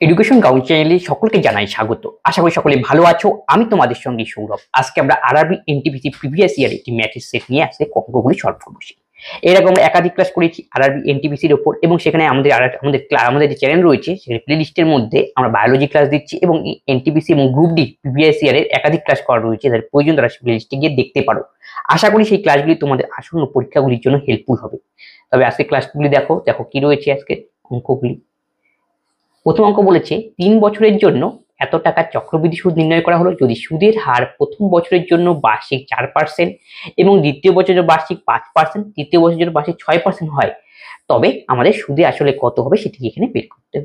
Education ground চ্যানেলে সকলকে জানাই স্বাগত। আশা করি সকলে ভালো আছো। আমি তোমাদের সঙ্গে সৌরভ। আজকে আমরা আরআরবি এনটিপিসি প্রিভিয়াস ইয়ার একটি ম্যাথের সেট নিয়ে আসছে অঙ্কগুলি সলভ করব। এরকম আমরা একাধিক ক্লাস করেছি আরআরবি এনটিপিসির উপর, এবং সেখানে আমাদের যে চ্যানেল রয়েছে সেখানে প্লেলিস্টের মধ্যে আমরা বায়োলজি ক্লাস দিচ্ছি, এবং এনটিপিসি এবং গ্রুপ ডি প্রিভিয়াস ইয়ারের একাধিক ক্লাস করা রয়েছে। তাদের প্রয়োজন তারা প্লেলিস্টে গিয়ে দেখতে পারো। আশা করি সেই ক্লাসগুলি তোমাদের আসন্ন পরীক্ষাগুলির জন্য হেল্পফুল হবে। তবে আজকে ক্লাসগুলি দেখো কি রয়েছে আজকে অঙ্কগুলি। প্রথম অঙ্ক বলেছে ৩ বছরের জন্য এত টাকার চক্রবৃদ্ধি সুদ নির্ণয় করা হলো যদি সুদের হার প্রথম বছরের জন্য বার্ষিক ৪% এবং দ্বিতীয় বছরের বার্ষিক ৫%, তৃতীয় বছরের জন্য বার্ষিক ৬% হয়, তবে আমাদের সুদে আসলে কত হবে সেটি এখানে বের করতে,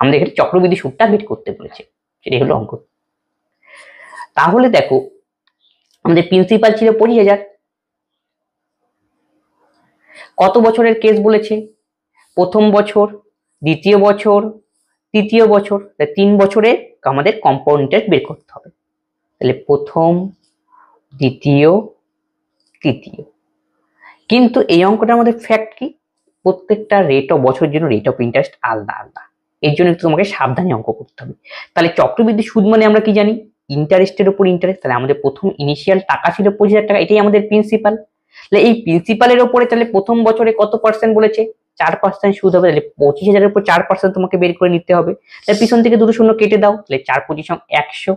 আমাদের এখানে চক্রবৃদ্ধি সুদটা বের করতে বলেছে। সেটাই হলো অঙ্ক। তাহলে দেখো আমাদের প্রিন্সিপাল ছিল ২৫,০০০। কত বছরের কেস বলেছে? প্রথম বছর, দ্বিতীয় বছর, তৃতীয় বছর। ৩ বছরে আমাদের কম্পাউন্ড ইন্টারেস্ট বের করতে হবে। তাহলে প্রথম, দ্বিতীয়, তৃতীয়। কিন্তু এই অঙ্কটার মধ্যে ফ্যাক্ট কি, প্রত্যেকটা রেট অফ বছরের জন্য রেট অফ ইন্টারেস্ট আলাদা আলাদা। এর জন্য তোমাকে সাবধানে অঙ্ক করতে হবে। তাহলে চক্রবৃদ্ধি সুদ মানে আমরা কি জানি? ইন্টারেস্টের উপর ইন্টারেস্ট। তাহলে আমাদের প্রথম ইনিশিয়াল টাকা ছিল ২৫,০০০ টাকা, এটাই আমাদের প্রিন্সিপাল। তাহলে এই প্রিন্সিপালের উপরে তাহলে প্রথম বছরে কত পার্সেন্ট বলেছে? ৪% সুদ হবে। তাহলে ২৫,০০০ উপর ৪% তোমাকে বের করে নিতে হবে। তাহলে পিছন থেকে দুটো শূন্য কেটে দাও। তাহলে ৪ × ২৫ = ১০০,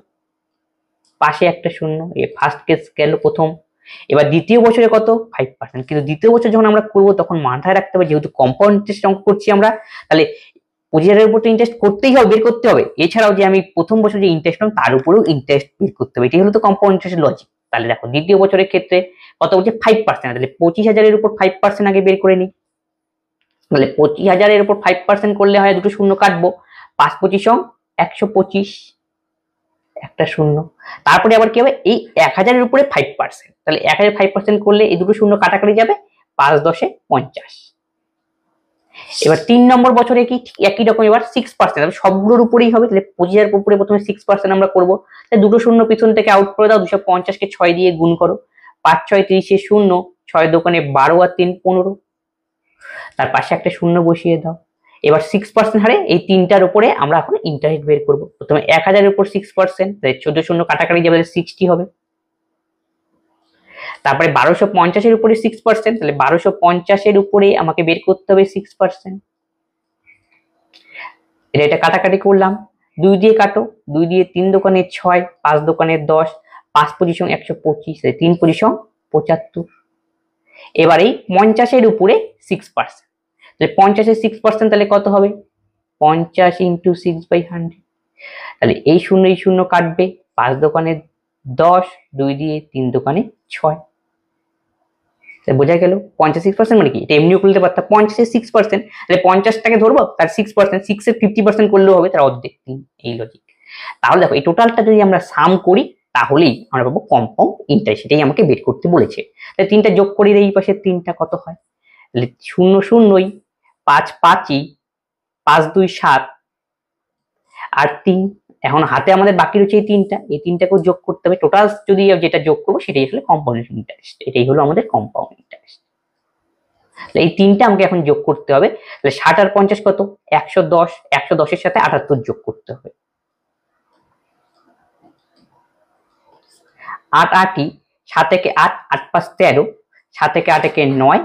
পাশে একটা শূন্য। এই ফার্স্ট কেস গেল প্রথম। এবার দ্বিতীয় বছরে কত? 5%। কিন্তু দ্বিতীয় বছর যখন আমরা করবো তখন মাথায় রাখতে হবে, যেহেতু কম্পাউন্ড ইন্টারেস্ট অঙ্ক করছি আমরা, তাহলে ২৫,০০০ উপর তো ইন্টারেস্ট করতেই হবে, বের করতে হবে। এছাড়াও যে আমি প্রথম বছর যে ইন্টারেস্ট পাবো তার উপরেও ইন্টারেস্ট বের করতে হবে। এটাই হলো তো কম্পাউন্ড ইন্টারেস্টের লজিক। তাহলে দেখো দ্বিতীয় বছরের ক্ষেত্রে কত বলছে? 5%। তাহলে ২৫,০০০ উপর 5% আগে বের করে নিই। তাহলে ২৫,০০০ উপর 5% করলে হয়, দুটো শূন্য কাটবো। ৫ × ২৫ = ১২৫, একটা শূন্য। তারপরে আবার কি হবে? এই ১০০০ উপরে 5%। তাহলে ১০০০ 5% করলে এই দুটো শূন্য কাটাকাটি যাবে। ৫ × ১০ = ৫০। এবার ৩ নম্বর বছরে কি একই রকম, এবার 6%। সবগুলোর উপরেই হবে। তাহলে ২৫,০০০ উপরে প্রথমে 6% আমরা করব। তাহলে দুটো শূন্য পিছন থেকে আউট করে দাও। ২৫০ কে ৬ দিয়ে গুণ করো। ৫ × ৬ = ৩০, শূন্য, ৬ দোকানে ১২ আর ৩ 15। তার পাশে একটা শূন্য বসিয়ে দাও। এবার 6% হারে এই তিনটার উপরে আমরা এখন ইন্টারেস্ট বের করব। প্রথমে ১০০০ উপর 6%, তাহলে ১৪ শূন্য কাটাকাটি যাবে, 60 হবে। তারপরে ১২৫০ এর উপরে 6%, তাহলে ১২৫০ এর উপরে আমাকে বের করতে হবে 6%। এটা কাটাকাটি করলাম। ২ দিয়ে কাটো, ২ দিয়ে ৩ দোকানে ৬, ৫ দোকানে ১০, ৫ × ২৫ = ১২৫, ৩ × ২০ = ৭৫। এবার এই ৫০ এর উপরে 6%, তাহলে ৫০ এর 6% তাহলে কত হবে? ৫০ × 6/100। তাহলে এই শূন্য কাটবে। ৫ দোকানে ১০, ২ দিয়ে ৩ দোকানে ৬। বোঝা গেল ৫০ মানে কি? এটা এমনিও করতে পারতাম। ৫০ এর 6%, তাহলে ৫০টাকে ধরবো, তার 6%, 6 এর 50% করলেও হবে, তার অর্ধেক, এই লজিক। তাহলে দেখো এই টোটালটা যদি আমরা সাম করি তাহলেই আমরা পাবো কম্পাউন্ড ইন্টারেস্ট। সেটাই আমাকে বের করতে বলেছে। তাহলে ৩টা যোগ করি, এই পাশে ৩টা কত হয়? তাহলে ০ ০ই, ৫ ৫ই, ৫ ২ ৭ আর ৩। এখন হাতে আমাদের বাকি রয়েছে এই ৩টা, এই ৩টাকেও যোগ করতে হবে। টোটাল যদি যেটা যোগ করবো সেটাই আসলে কম্পাউন্ড ইন্টারেস্ট। এটাই হলো আমাদের কম্পাউন্ড ইন্টারেস্ট। এই ৩টা আমাকে এখন যোগ করতে হবে। তাহলে ৬০ আর ৫০ কত? ১১০। ১১০ এর সাথে ৭৮ যোগ করতে হবে। ৮ ৮ই, ৭ একে ৮, ৮ ৫ ১৩, ৭ একে ৮ একে ৯,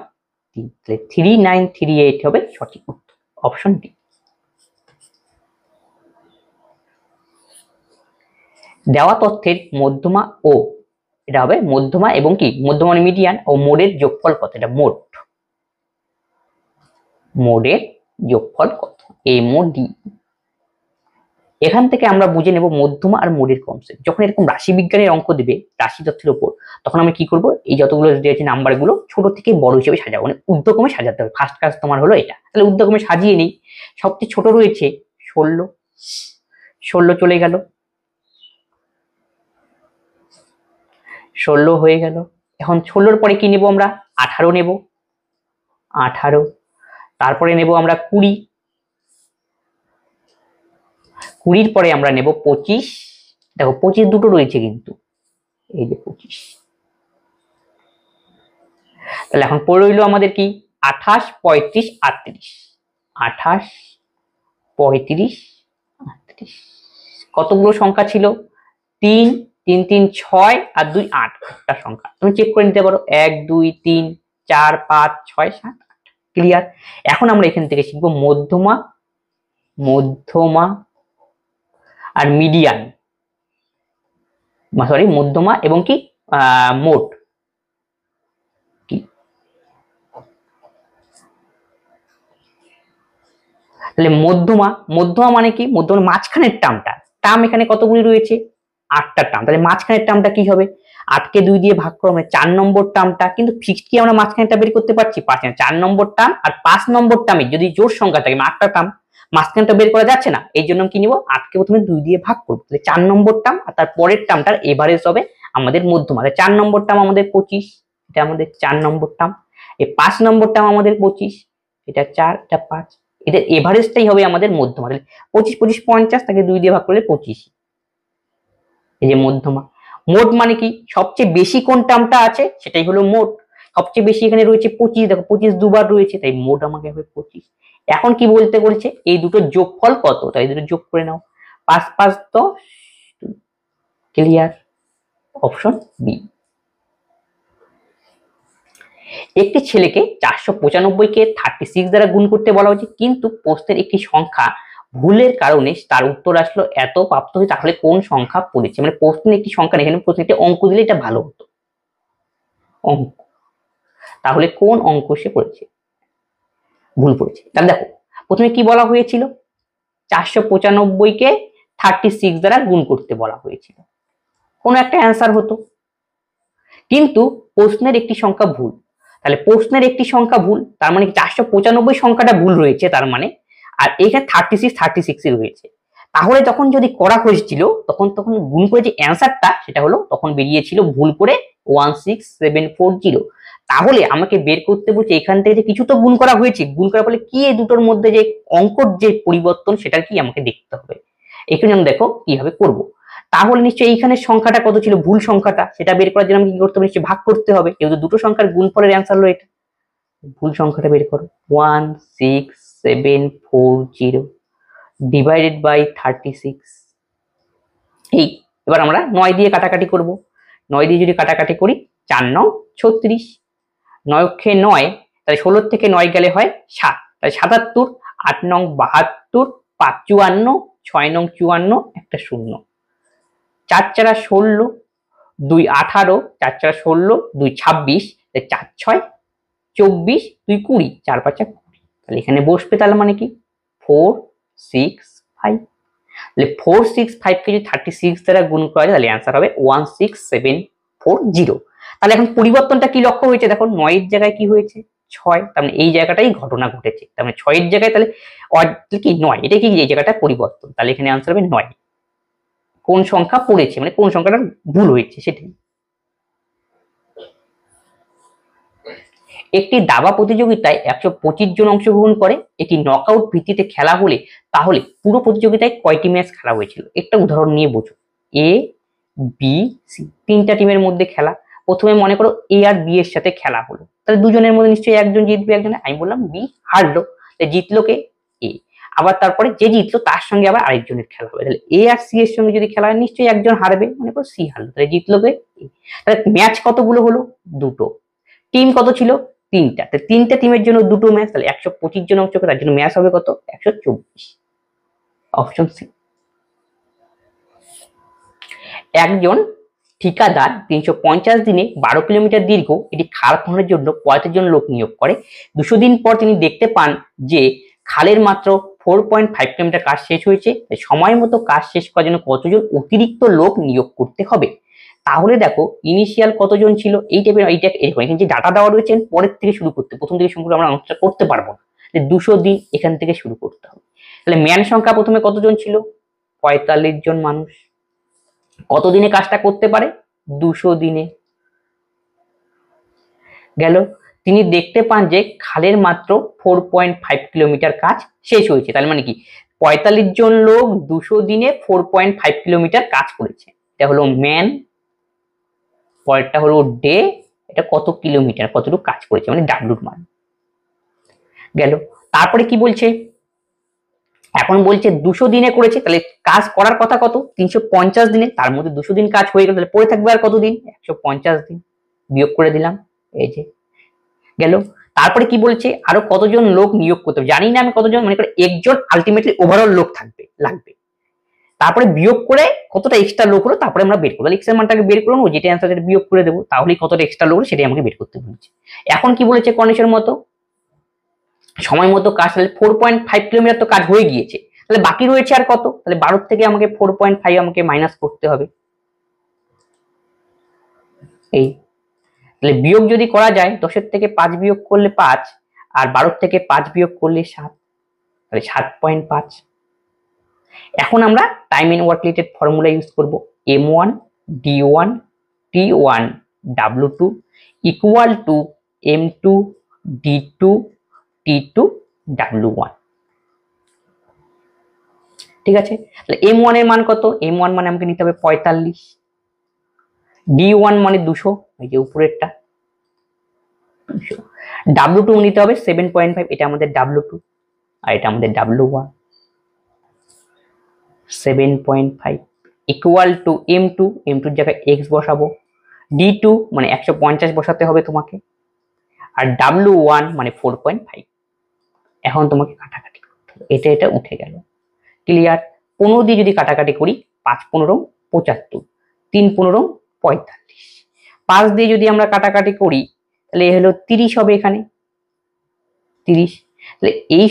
৩। তাহলে 3938 হবে সঠিক উত্তর, অপশন ডি। দেওয়া তথ্যের মধ্যমা ও, এটা হবে মধ্যমা এবং কি মধ্যমা মানে মিডিয়ান, ও মোডের যোগফল কত? এটা মোডের যোগফল কত? এ মোড ডি। এখান থেকে আমরা বুঝে নেব মধ্যমা আর মোডের কনসেপ্ট। যখন এরকম রাশি বিজ্ঞানের অঙ্ক দিবে রাশি তথ্যের উপর, তখন আমরা কি করব? এই যতগুলো দিয়েছে নাম্বার গুলো ছোট থেকে বড় হিসেবে সাজাবো, মানে ঊর্ধ্বক্রমে সাজাতে হবে। ফার্স্ট কাজ তোমার হলো এটা। তাহলে ঊর্ধ্বক্রমে সাজিয়ে নিই। সবচেয়ে ছোট রয়েছে 16, 16 চলে গেল, 16 হয়ে গেল। এখন 16-র পরে কি নেব আমরা? 18 নেব, 18। তারপরে নেব আমরা 20, 20-র পরে আমরা নেব 25। দেখো 25 দুটো রয়েছে কিন্তু, এই যে 25। তাহলে এখন পড়ে রইল আমাদের কি? 28, 35, 38। 28, 35, কতগুলো সংখ্যা ছিল? 3 3 3 6 আর 2 8 একটা সংখ্যা। তুমি চেক করে নিতে পারো 1 2 3 4 5 6 7 8। ক্লিয়ার? এখন আমরা এখান থেকে শিখবো মধ্যমা, মধ্যমা আর মিডিয়ান, সরি মধ্যমা এবং কি মোট কি। তাহলে মধ্যমা, মধ্যমা মানে কি? মধ্যমা মাঝখানের টার্মটা, টার্ম এখানে কতগুলি রয়েছে? 8টা টার্ম। তাহলে মাঝখানের টার্মটা কি হবে? 8 কে 2 দিয়ে ভাগ করো, মানে 4 নম্বর টার্মটা। কিন্তু ফিক্সড কি আমরা মাঝখানেরটা বের করতে পারছি? পারছি না। 4 নম্বর টার্ম আর 5 নম্বর টার্মে যদি জোড় সংখ্যা থাকে, 8টা টার্ম, মাঝখানটা বের করা যাচ্ছে না, এই জন্য কি নিব? 8 কে প্রথমে 2 দিয়ে ভাগ করব। তাহলে 4 নম্বর টার্ম আর তার পরের টার্মটার এভারেজ হবে আমাদের মধ্যমা। তাহলে 4 নম্বর টার্ম আমাদের 25, এটা আমাদের 4 নম্বর টার্ম। এই 5 নম্বর টার্ম আমাদের 25, এটা 4, এটা 5। এদের এভারেজটাই হবে আমাদের মধ্যমা। তাহলে 25 25 50, তাকে 2 দিয়ে ভাগ করলে 25, এই যে মধ্যমা। মোট মানে কি? সবচেয়ে বেশি কোন টার্মটা আছে সেটাই হলো মোট। সবচেয়ে বেশি এখানে রয়েছে 25, দেখো 25 দুবার রয়েছে, তাই মোট আমাকে হবে 25। এখন কি বলতে বলছে? এই দুটোর যোগফল কত, তাই দুটো যোগ করে নাও। 5 5 10। ক্লিয়ার? Option B. একটি ছেলেকে 495 কে 36 দ্বারা গুণ করতে বলা হয়েছে, কিন্তু প্রশ্নের একটি সংখ্যা ভুলের কারণে তার উত্তর আসলো এত প্রাপ্ত হয়েছে, তাহলে কোন সংখ্যা পড়েছে? মানে প্রশ্নের একটি সংখ্যা, এখানে প্রশ্নের একটি অঙ্ক দিলে এটা ভালো হতো, অঙ্ক। তাহলে কোন অঙ্ক সে পড়েছে, ভুল পড়েছে? তাহলে দেখো প্রথমে কি বলা হয়েছিল? 495 কে 36 দ্বারা গুণ করতে বলা হয়েছিল, কোনো একটা অ্যান্সার হতো। কিন্তু প্রশ্নের একটি সংখ্যা ভুল। তাহলে প্রশ্নের একটি সংখ্যা ভুল, তার মানে 495 সংখ্যাটা ভুল রয়েছে তার মানে, আর এখানে 36 রয়েছে। তাহলে তখন যদি করা হয়েছিল তখন গুণ করে যে অ্যান্সারটা সেটা হলো, তখন বেরিয়েছিল ভুল করে 16740। তাহলে আমাকে বের করতে বলছে এখান থেকে যে কিছু তো গুণ করা হয়েছে, গুণ করার ফলে কি এই দুটোর মধ্যে যে অঙ্কর যে পরিবর্তন সেটার কি আমাকে দেখতে হবে। এখানে আমি দেখো কিভাবে করব। তাহলে নিশ্চয়ই এইখানে সংখ্যাটা কত ছিল, ভুল সংখ্যাটা, সেটা বের করার জন্য আমি কি করতে হবে? নিশ্চয়ই ভাগ করতে হবে, যেহেতু দুটো সংখ্যার গুণফলের অ্যান্সার হলো এটা। ভুল সংখ্যাটা বের করো, 16740 ডিভাইডেড বাই 36। এই এবার আমরা 9 দিয়ে কাটাকাটি করব। 9 দিয়ে যদি কাটাকাটি করি, 4 9 36, 9 কে 9, তাহলে 16 থেকে 9 গেলে হয় 7, তাহলে 77, 8 9 72, 5 54, 6 9 54, একটা 0, 4 4 16, 2 18, 4 4 16, 2 26, 4 6 24, 2 20, 4 5 20। তাহলে এখানে বসবে, তাহলে মানে কি 465। তাহলে 465 কে যদি 36 দ্বারা গুণ করা যায় তাহলে অ্যান্সার হবে 16740। তাহলে এখন পরিবর্তনটা কি লক্ষ্য হয়েছে? দেখো 9 এর জায়গায় কি হয়েছে? 6, তার মানে এই জায়গাটাই ঘটনা ঘটেছে। তার মানে 6 এর জায়গায় তাহলে কি 9, এটা কি এই জায়গাটা পরিবর্তন, তাহলে এখানে অ্যান্সার হবে 9। কোন সংখ্যা পড়েছে মানে কোন সংখ্যাটা ভুল হয়েছে সেটাই। একটি দাবা প্রতিযোগিতায় 125 জন অংশগ্রহণ করে, এটি নকআউট ভিত্তিতে খেলা হলে তাহলে পুরো প্রতিযোগিতায় কয়টি ম্যাচ খেলা হয়েছিল? একটা উদাহরণ নিয়ে বোঝো। এ বি সি, তিনটা টিমের মধ্যে খেলা। প্রথমে মনে করো এ আর বি এর সাথে খেলা হলো, তাহলে দুজনের মধ্যে নিশ্চয়ই একজন জিতবে, একজন, আমি বললাম বি হারলো, জিতলো কে? এ। আবার তারপরে যে জিতলো তার সঙ্গে আবার আরেকজনের খেলা হবে, তাহলে এ আর সি এর সঙ্গে যদি খেলা হয় নিশ্চয়ই একজন হারবে, মনে করো সি হারলো, তাহলে জিতলো কে? এ। তাহলে ম্যাচ কতগুলো হলো? দুটো। টিম কত ছিল? তিনটা। তিনটা টিমের জন্য দুটো ম্যাচ, তাহলে 125 জন অংশ, তার জন্য ম্যাচ হবে কত? 124। Option C. একজন ঠিকাদার 350 দিনে 12 কিলোমিটার দীর্ঘ এটি খাল খননের জন্য 35 জন লোক নিয়োগ করে। 200 দিন পর তিনি দেখতে পান যে খালের মাত্র 4.5 কিলোমিটার কাজ শেষ হয়েছে। সময় মতো কাজ শেষ করার জন্য কতজন অতিরিক্ত লোক নিয়োগ করতে হবে? তাহলে দেখো ইনিশিয়াল কতজন ছিল, এই টাইপের, এইটা এরকম, এখানে যে ডাটা দেওয়া রয়েছে পরের থেকে শুরু করতে, প্রথম থেকে শুরু করে আমরা আনসার করতে পারবো না, 200 দিন এখান থেকে শুরু করতে হবে। তাহলে ম্যান সংখ্যা প্রথমে কতজন ছিল? 45 জন মানুষ। কত দিনে কাজটা করতে পারে? 200 দিনে। গেল। তিনি দেখতে পান যে খালের মাত্র 4.5 কিলোমিটার কাজ শেষ হয়েছে, তাহলে মানে কি 45 জন লোক 200 দিনে 4.5 কিলোমিটার কাজ করেছে, এটা হলো ম্যান। পরেরটা হলো ডে, এটা কত কিলোমিটার, কতটুকু কাজ করেছে, মানে ডাব্লুর মান। গেল। তারপরে কি বলছে? এখন বলছে 200 দিনে করেছে, তাহলে কাজ করার কথা কত 350 দিনে, তার মধ্যে 200 দিন কাজ হয়ে গেল, তাহলে পড়ে থাকবে আর কত দিন 150 দিন, বিয়োগ করে দিলাম, এই যে গেল। তারপরে কি বলছে আরো কতজন লোক নিয়োগ করতে হবে, জানি না আমি কতজন, মনে করে একজন আলটিমেটলি ওভারঅল লোক লাগবে, তারপরে বিয়োগ করে কতটা এক্সট্রা লোক হলো তারপরে আমরা বের করবো, এক্স এর মানটাকে বের করলাম, যেটা অ্যান্সার সেটা বিয়োগ করে দেবো, তাহলেই কতটা এক্সট্রা লোক হলো সেটাই আমাকে বের করতে বলছে। এখন কি বলেছে কন্ডিশন মতো সময় মতো কাজ, তাহলে 4.5 কিলোমিটার তো কাজ হয়ে গিয়েছে, তাহলে বাকি রয়েছে আর কত, তাহলে 12 থেকে আমাকে 4.5 আমাকে মাইনাস করতে হবে, এই তাহলে বিয়োগ যদি করা যায় 10 থেকে 5 বিয়োগ করলে 5, আর 12 থেকে 5 বিয়োগ করলে 7, তাহলে 7.5। এখন আমরা time and work related formula use করব, m1 d1 t1 w2 equal to m2 d2 t2 w1। ঠিক আছে, তাহলে m1 এর মান কত, m1 মানে আমাকে নিতে হবে 45, d1 মানে 200, এই যে উপরেরটা 200, w2 নিতে হবে 7.5, এটা আমাদের w2 আর এটা আমাদের w1, 7.5 equal to m2, m2 এর জায়গায় x বসাবো, d2 মানে 150 বসাতে হবে তোমাকে, আর w1 মানে 4.5। এখন তোমাকে কাটাকাটি করতে হবে, এটা এটা উঠে গেল, ক্লিয়ার। 15 দিয়ে যদি কাটাকাটি করি 5 15 75, 3 15 45, 5 দিয়ে যদি আমরা কাটাকাটি করি তাহলে হলো 30 হবে, এখানে 30, তাহলে এই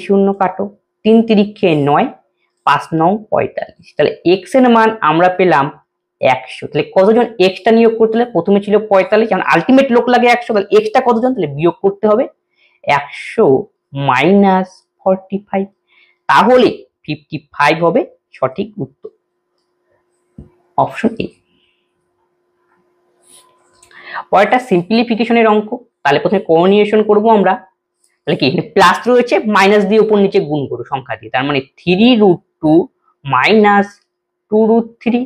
শূন্য কাটো, 3 তিরিক্ষে 9, 5 9 45, তাহলে x এর মান আমরা পেলাম 100। তাহলে কতজন এক্সট্রা নিয়োগ করতে হবে, প্রথমে ছিল 45, কারণ আলটিমেট লোক লাগে 100, তাহলে এক্সট্রা কতজন, তাহলে বিয়োগ করতে হবে 100 মাইনাস 45, তাহলে 55 হবে সঠিক উত্তর, অপশন এ। পরেরটা সিম্পলিফিকেশনের অঙ্ক, তাহলে প্রথমে কোঅর্ডিনেশন করব আমরা, তাহলে কি এখানে প্লাস রয়েছে, মাইনাস দিয়ে উপর নিচে গুণ করো সংখ্যা দিয়ে, তার মানে 3√2 মাইনাস 2√3,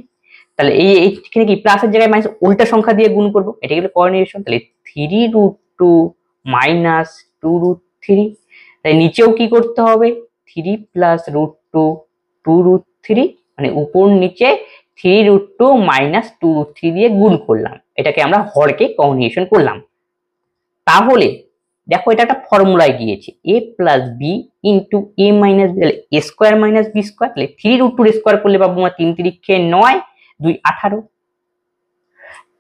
তাহলে এইখানে কি প্লাসের জায়গায় মাইনাস উল্টা সংখ্যা দিয়ে গুণ করব, এটা হলো কোঅর্ডিনেশন, তাহলে 3√2 মাইনাস 2√3, তাই নিচেও কি করতে হবে 3 প্লাস √2 2√3, মানে উপর নিচে 3√2 মাইনাস 2√3 দিয়ে গুণ করলাম, এটাকে আমরা হরকে কোঅর্ডিনেশন করলাম। তাহলে দেখো এটা একটা ফর্মুলায় গিয়েছে, a plus B into A minus B, তাহলে A square minus B square, তাহলে 3√2 স্কোয়ার করলে পাবো আমরা 3 তিরিক্ষে 9 2 18,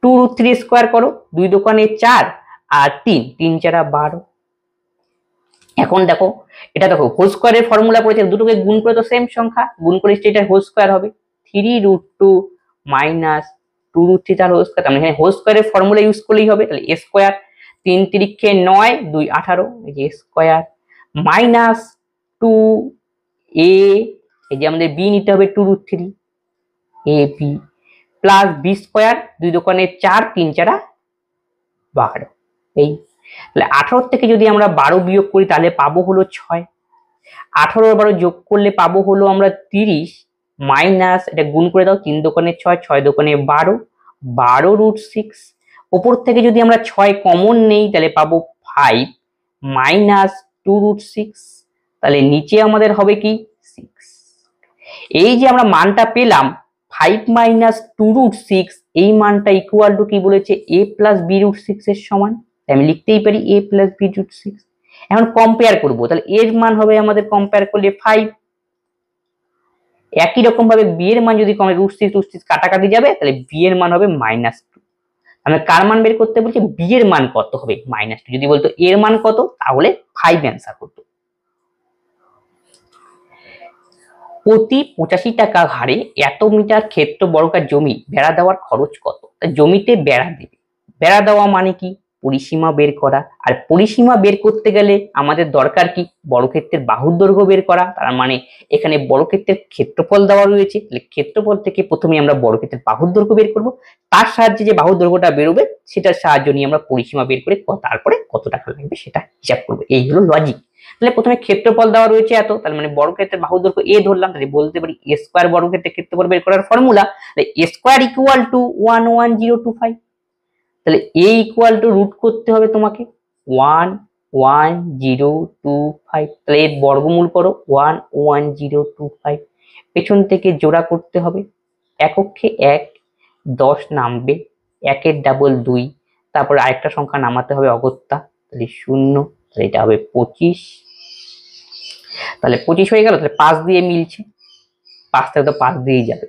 2√3 স্কোয়ার করো 2 দোকানে 4 আর 3 3 4 12। এখন দেখো এটা দেখো হোল স্কোয়ারের ফর্মুলা পড়েছে, দুটোকে গুণ করে তো সেম সংখ্যা, গুণ করে এটা হোল স্কোয়ার হবে, 3√2 মাইনাস 2√3 তার হোল স্কোয়ার, তাহলে এখানে হোল স্কোয়ারের ফর্মুলা ইউজ করলেই হবে, তাহলে এ স্কোয়ার 3 তিরিক্ষে 9 2 18, এই যে স্কোয়ার মাইনাস 2 এ, এই যে আমাদের বি নিতে হবে 2√3 A B, plus B square 2 দোকানে 4 3 4 12, এই তাহলে 18 থেকে যদি আমরা 12 বিয়োগ করি তাহলে পাবো হলো 6, 18 আর 12 যোগ করলে পাবো হলো আমরা 30, মাইনাস এটা গুণ করে দাও 3 দোকানে 6 6 দোকানে 12 12√6, উপর থেকে যদি আমরা 6 কমন নেই তাহলে পাবো 5 মাইনাস 2√6, তাহলে নিচে আমাদের হবে কি 6। এই যে আমরা মানটা পেলাম 5 মাইনাস 2√6, এই মানটা ইকুয়াল টু কি বলেছে a প্লাস b√6 এর সমান, আমি লিখতেই পারি a প্লাস b√6। এখন কম্পেয়ার করব, তাহলে এর মান হবে আমাদের কম্পেয়ার করলে 5, একই রকম ভাবে b এর মান যদি কমে √6 কাটাকাটি যাবে, তাহলে b এর মান হবে -2। আমরা কার মান বের করতে বলছি, b এর মান কত হবে -2, যদি বলতো এর মান কত তাহলে 5 অ্যান্সার করতো। প্রতি 85 টাকা হারে এত মিটার ক্ষেত্র বর্গাকার জমি বেড়া দেওয়ার খরচ কত, জমিতে বেড়া দেবে, বেড়া দেওয়া মানে কি পরিসীমা বের করা, আর পরিসীমা বের করতে গেলে আমাদের দরকার কি বর্গক্ষেত্রের বাহুর দৈর্ঘ্য বের করা, তার মানে এখানে বর্গক্ষেত্রের ক্ষেত্রফল দেওয়া রয়েছে, তাহলে ক্ষেত্রফল থেকে প্রথমে আমরা বর্গক্ষেত্রের বাহুর দৈর্ঘ্য বের করব, তার সাহায্যে যে বাহুর দৈর্ঘ্যটা বেরোবে সেটার সাহায্য নিয়ে আমরা পরিসীমা বের করে তারপরে কত টাকা লাগবে সেটা হিসাব করবো, এই হলো লজিক। তাহলে প্রথমে ক্ষেত্রফল দেওয়া রয়েছে এত, তাহলে মানে বর্গক্ষেত্রের বাহুর দৈর্ঘ্য a ধরলাম, তাহলে বলতে পারি a স্কয়ার বর্গক্ষেত্রের ক্ষেত্রফল বের করার ফর্মুলা, তাহলে a স্কয়ার ইকুয়াল টু 11025, তাহলে a ইকুয়াল টু রুট করতে হবে তোমাকে 1 1025, তাহলে এর বর্গমূল করো 11025। পেছন থেকে জোড়া করতে হবে, এককে 1, 10 নামবে, 1-এর ডাবল 2, তারপরে আরেকটা সংখ্যা নামাতে হবে অগত্যা, তাহলে 0, তাহলে এটা হবে 25। তাহলে 25 হয়ে গেল, তাহলে 5 দিয়ে মিলছে, 5 থেকে তো 5 দিয়েই যাবে,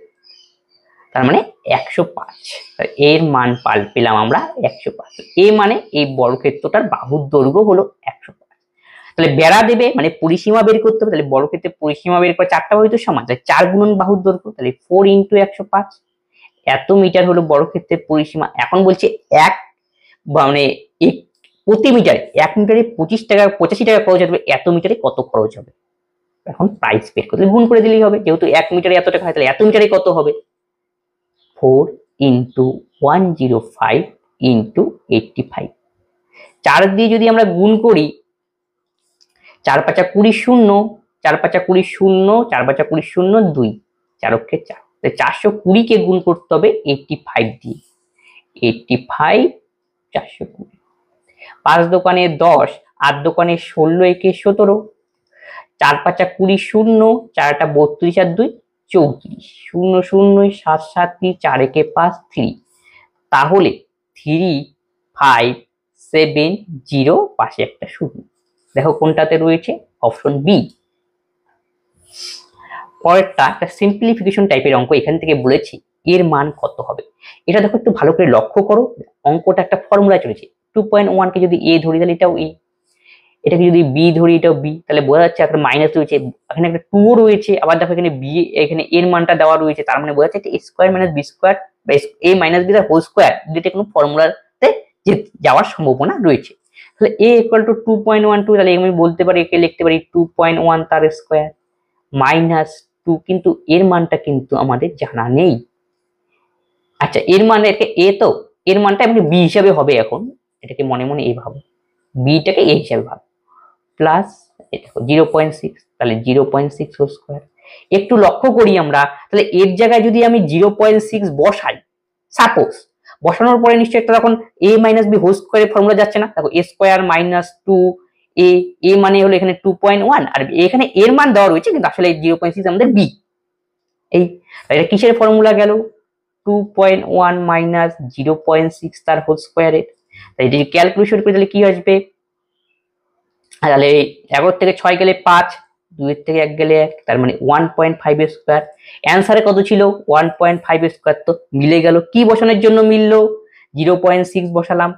তার মানে 105। এর মান পেলাম আমরা 105। এ মানে এই বর্গক্ষেত্রটার বাহুর দৈর্ঘ্য হলো 105। তাহলে বেড়া দেবে মানে পরিসীমা বের করতে হবে, তাহলে বর্গক্ষেত্রের পরিসীমা বের করে 4টা বাহু তো সমান, তাহলে 4 গুণন বাহুর দৈর্ঘ্য, তাহলে 4 × 105, এত মিটার হলো বর্গক্ষেত্রের পরিসীমা। এখন বলছে মানে প্রতি মিটারে 1 মিটারে 85 টাকা খরচ হবে, এত মিটারে কত খরচ হবে? এখন প্রাইস বের করতে গুণ করে দিলেই হবে, যেহেতু 1 মিটারে এত টাকা হয়, তাহলে এত মিটারে কত হবে? 4 × 105 × 85। 4 দিয়ে যদি আমরা গুণ করি, 4 × 5 = 20, 0, 4 × 5 = 20, 0, 4 × 5 = 20, 0, 2, 4 × 4, 420 কে গুণ করতে হবে 85 দিয়ে, 85, 420, 5 দোকানে 10, 8 দোকানে 16, একে 17, 4 × 5 = 20, 0, 4 × 32, আর 2 34, 0, 0, 7, 7, 4, একে 5, 3, তাহলে 3570, পাশে একটা 0, দেখো কোনটাতে রয়েছে? Option B. পরেরটা একটা সিম্পলিফিকেশন টাইপের অঙ্ক, এখান থেকে বলেছি এর মান কত হবে। এটা দেখো একটু ভালো করে লক্ষ্য করো, অঙ্কটা একটা ফর্মুলা চলেছে, 2.1 কে যদি a ধরি তাহলে এটাও a, এটাকে যদি b ধরি এটাও b, তাহলে বোঝা যাচ্ছে একটা মাইনাস রয়েছে, এখানে একটা 2 রয়েছে, আবার দেখো এখানে b, এখানে এর মানটা দেওয়া রয়েছে, তার মানে বোঝা যাচ্ছে এটা a² - b² বা a - b তার হোল স্কয়ার, যেটা কোনো ফর্মুলাতে যাওয়ার সম্ভাবনা রয়েছে। তাহলে a = 2.12, তাহলে আমি বলতে পারি, একে লিখতে পারি 2.1 তার স্কয়ার মাইনাস 2, কিন্তু এর মানটা কিন্তু আমাদের জানা নেই। আচ্ছা, এর মানে a, তো এর মানটা এমনি b হিসাবে হবে, এখন এটাকে মনে মনে a ভাবো, b টাকে a হিসাবে ভাবো, প্লাস 0.6, তাহলে 0.6 হোল স্কয়ার। একটু লক্ষ্য করি আমরা, তাহলে এর জায়গায় যদি আমি 0.6 বসাই, সাপোজ, বসানোর পরে নিশ্চয়ই একটা তখন a - b হোল স্কয়ারের ফর্মুলা যাচ্ছে না, দেখো a² - 2a, a মানে হলো এখানে 2.1, আর এখানে এর মান দেওয়া রয়েছে, কিন্তু আসলে 0.6 আমাদের b, এই এটা কিসের ফর্মুলা গেল? 2.1 - 0.6 তার হোল স্কয়ারের। তাই এটা যদি ক্যালকুলেশন করি তাহলে কি আসবে? তাহলে 11 থেকে 6 গেলে 5, 2 এর থেকে 1 গেলে 1, তার মানে 1.5 স্কয়ার। অ্যান্সারে কত ছিল? 1.5 স্কয়ার, তো মিলে গেল। কি বসানোর জন্য মিললো? 0.6 বসালাম,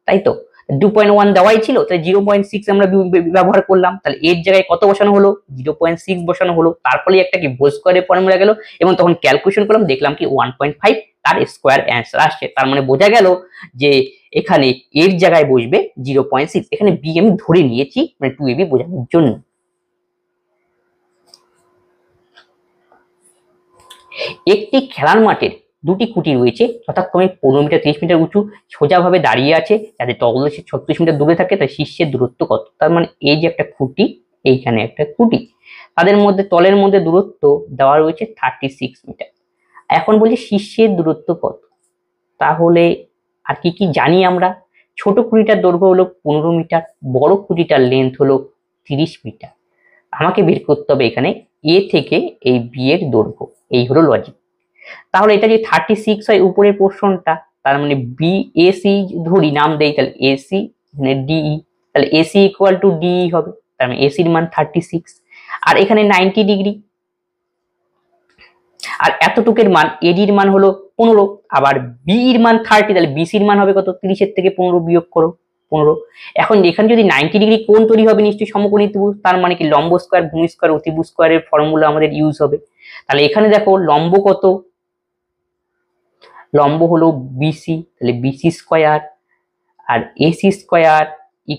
তাই তো 2.1 দেওয়াই ছিল, তাহলে 0.6 আমরা ব্যবহার করলাম, তাহলে এর জায়গায় কত বসানো হলো? 0.6 বসানো হলো, তারপরে একটা কি হোল স্কয়ারের ফর্মুলা গেল, এবং তখন ক্যালকুলেশন করলাম, দেখলাম কি 1.5 তার স্কয়ার অ্যান্সার আসছে। তার মানে বোঝা গেল যে এখানে এর জায়গায় বসবে 0.6, এখানে b আমি ধরে নিয়েছি মানে 2ab বোঝানোর জন্য। একটি খেলার মাঠের দুটি খুঁটি রয়েছে, যথাক্রমে 15 মিটার 30 মিটার উঁচু, সোজাভাবে দাঁড়িয়ে আছে, যাতে তলদেশে 36 মিটার দূরে থাকে, তার শীর্ষের দূরত্ব কত? তার মানে এই যে একটা খুঁটি, এইখানে একটা খুঁটি, তাদের মধ্যে তলের মধ্যে দূরত্ব দেওয়া রয়েছে 36 মিটার। এখন বলছি শীর্ষের দূরত্ব কত? তাহলে আর কি কি জানি আমরা? ছোট খুঁটিটার দৈর্ঘ্য হলো 15 মিটার, বড় খুঁটিটার লেন্থ হলো 30 মিটার। আমাকে বের করতে হবে এখানে a থেকে এই b এর দৈর্ঘ্য, এই হলো লজিক। তাহলে এটা যদি 36 হয় উপরের পোর্শনটা, তার মানে BAC ধরি, নাম দেই, তাহলে AC মানে DE, তাহলে AC = DE হবে, তার মানে AC এর মান 36, আর এখানে 90 ডিগ্রি, আর এতটুকের মান AD এর মান হলো 15, আবার B এর মান 30, তাহলে BC এর মান হবে কত? 30 এর থেকে 15 বিয়োগ করো, 15। এখন এখানে যদি 90 ডিগ্রি কোণ তৈরি হবে, নিশ্চয়ই সমকোণী ত্রিভুজ, তার মানে কি লম্ব স্কয়ার ভূমি স্কয়ার অতিভুজ স্কয়ারের ফর্মুলা আমাদের ইউজ হবে। তাহলে এখানে দেখো লম্ব কত? লম্ব হলো BC, তাহলে BC স্কয়ার, আর AC স্কয়ার =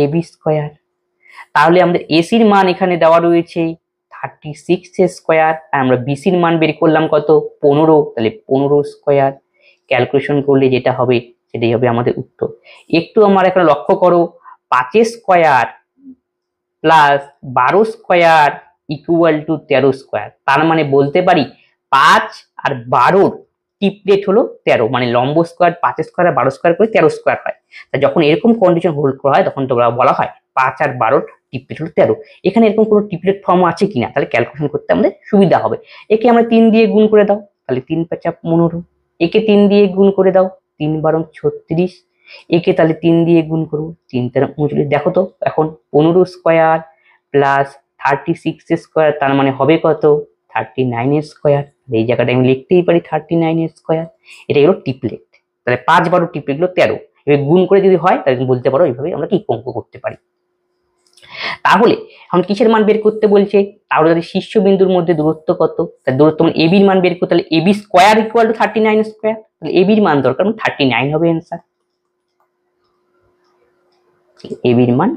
AB স্কয়ার। তাহলে আমাদের AC এর মান এখানে দেওয়া রয়েছে 36 স্কয়ার, আর আমরা BC এর মান বের করলাম কত? 15, তাহলে 15 স্কয়ার। ক্যালকুলেশন করলে যেটা হবে সেটাই হবে আমাদের উত্তর। একটু আমার এখানে লক্ষ্য করো, 5 স্কয়ার প্লাস 12 স্কয়ার = 13 স্কয়ার, তার মানে বলতে পারি 5 আর 12 টিপলেট হলো 13, মানে লম্ব স্কোয়ার 5 স্কোয়ার আর 12 স্কোয়ার করে 13 স্কোয়ার হয়। তা যখন এরকম কন্ডিশন হোল্ড করা হয় তখন তোমরা বলা হয় 5 আর 12 টিপলেট হলো 13। এখানে এরকম কোনো টিপলেট ফর্ম আছে কিনা তাহলে ক্যালকুলেশন করতে আমাদের সুবিধা হবে। একে আমরা 3 দিয়ে গুণ করে দাও, তাহলে 3 5 15, একে 3 দিয়ে গুণ করে দাও, 3 12 36, একে তাহলে 3 দিয়ে গুণ করবো, 3 13 39। দেখো তো এখন 15 স্কোয়ার প্লাস 36 স্কোয়ার তার মানে হবে কত, 39 স্কোয়ার। এই জায়গাটা আমি লিখতেই পারি 39 স্কোয়ার। এটা হলো টিপলেট। তাহলে 5 12 টিপলেট হলো 13। এবার গুণ করে যদি হয় তাহলে বলতে পারো এইভাবে আমরা কি অঙ্ক করতে পারি। তাহলে এখন কিসের মান বের করতে বলছে, তাহলে যদি শীর্ষবিন্দুর মধ্যে দূরত্ব কত, তাহলে দূরত্ব মানে এবি এর মান বের করতে, তাহলে AB square equal to 39 square, তাহলে এবি এর মান দরকার, 39 হবে অ্যান্সার। এবি এর মান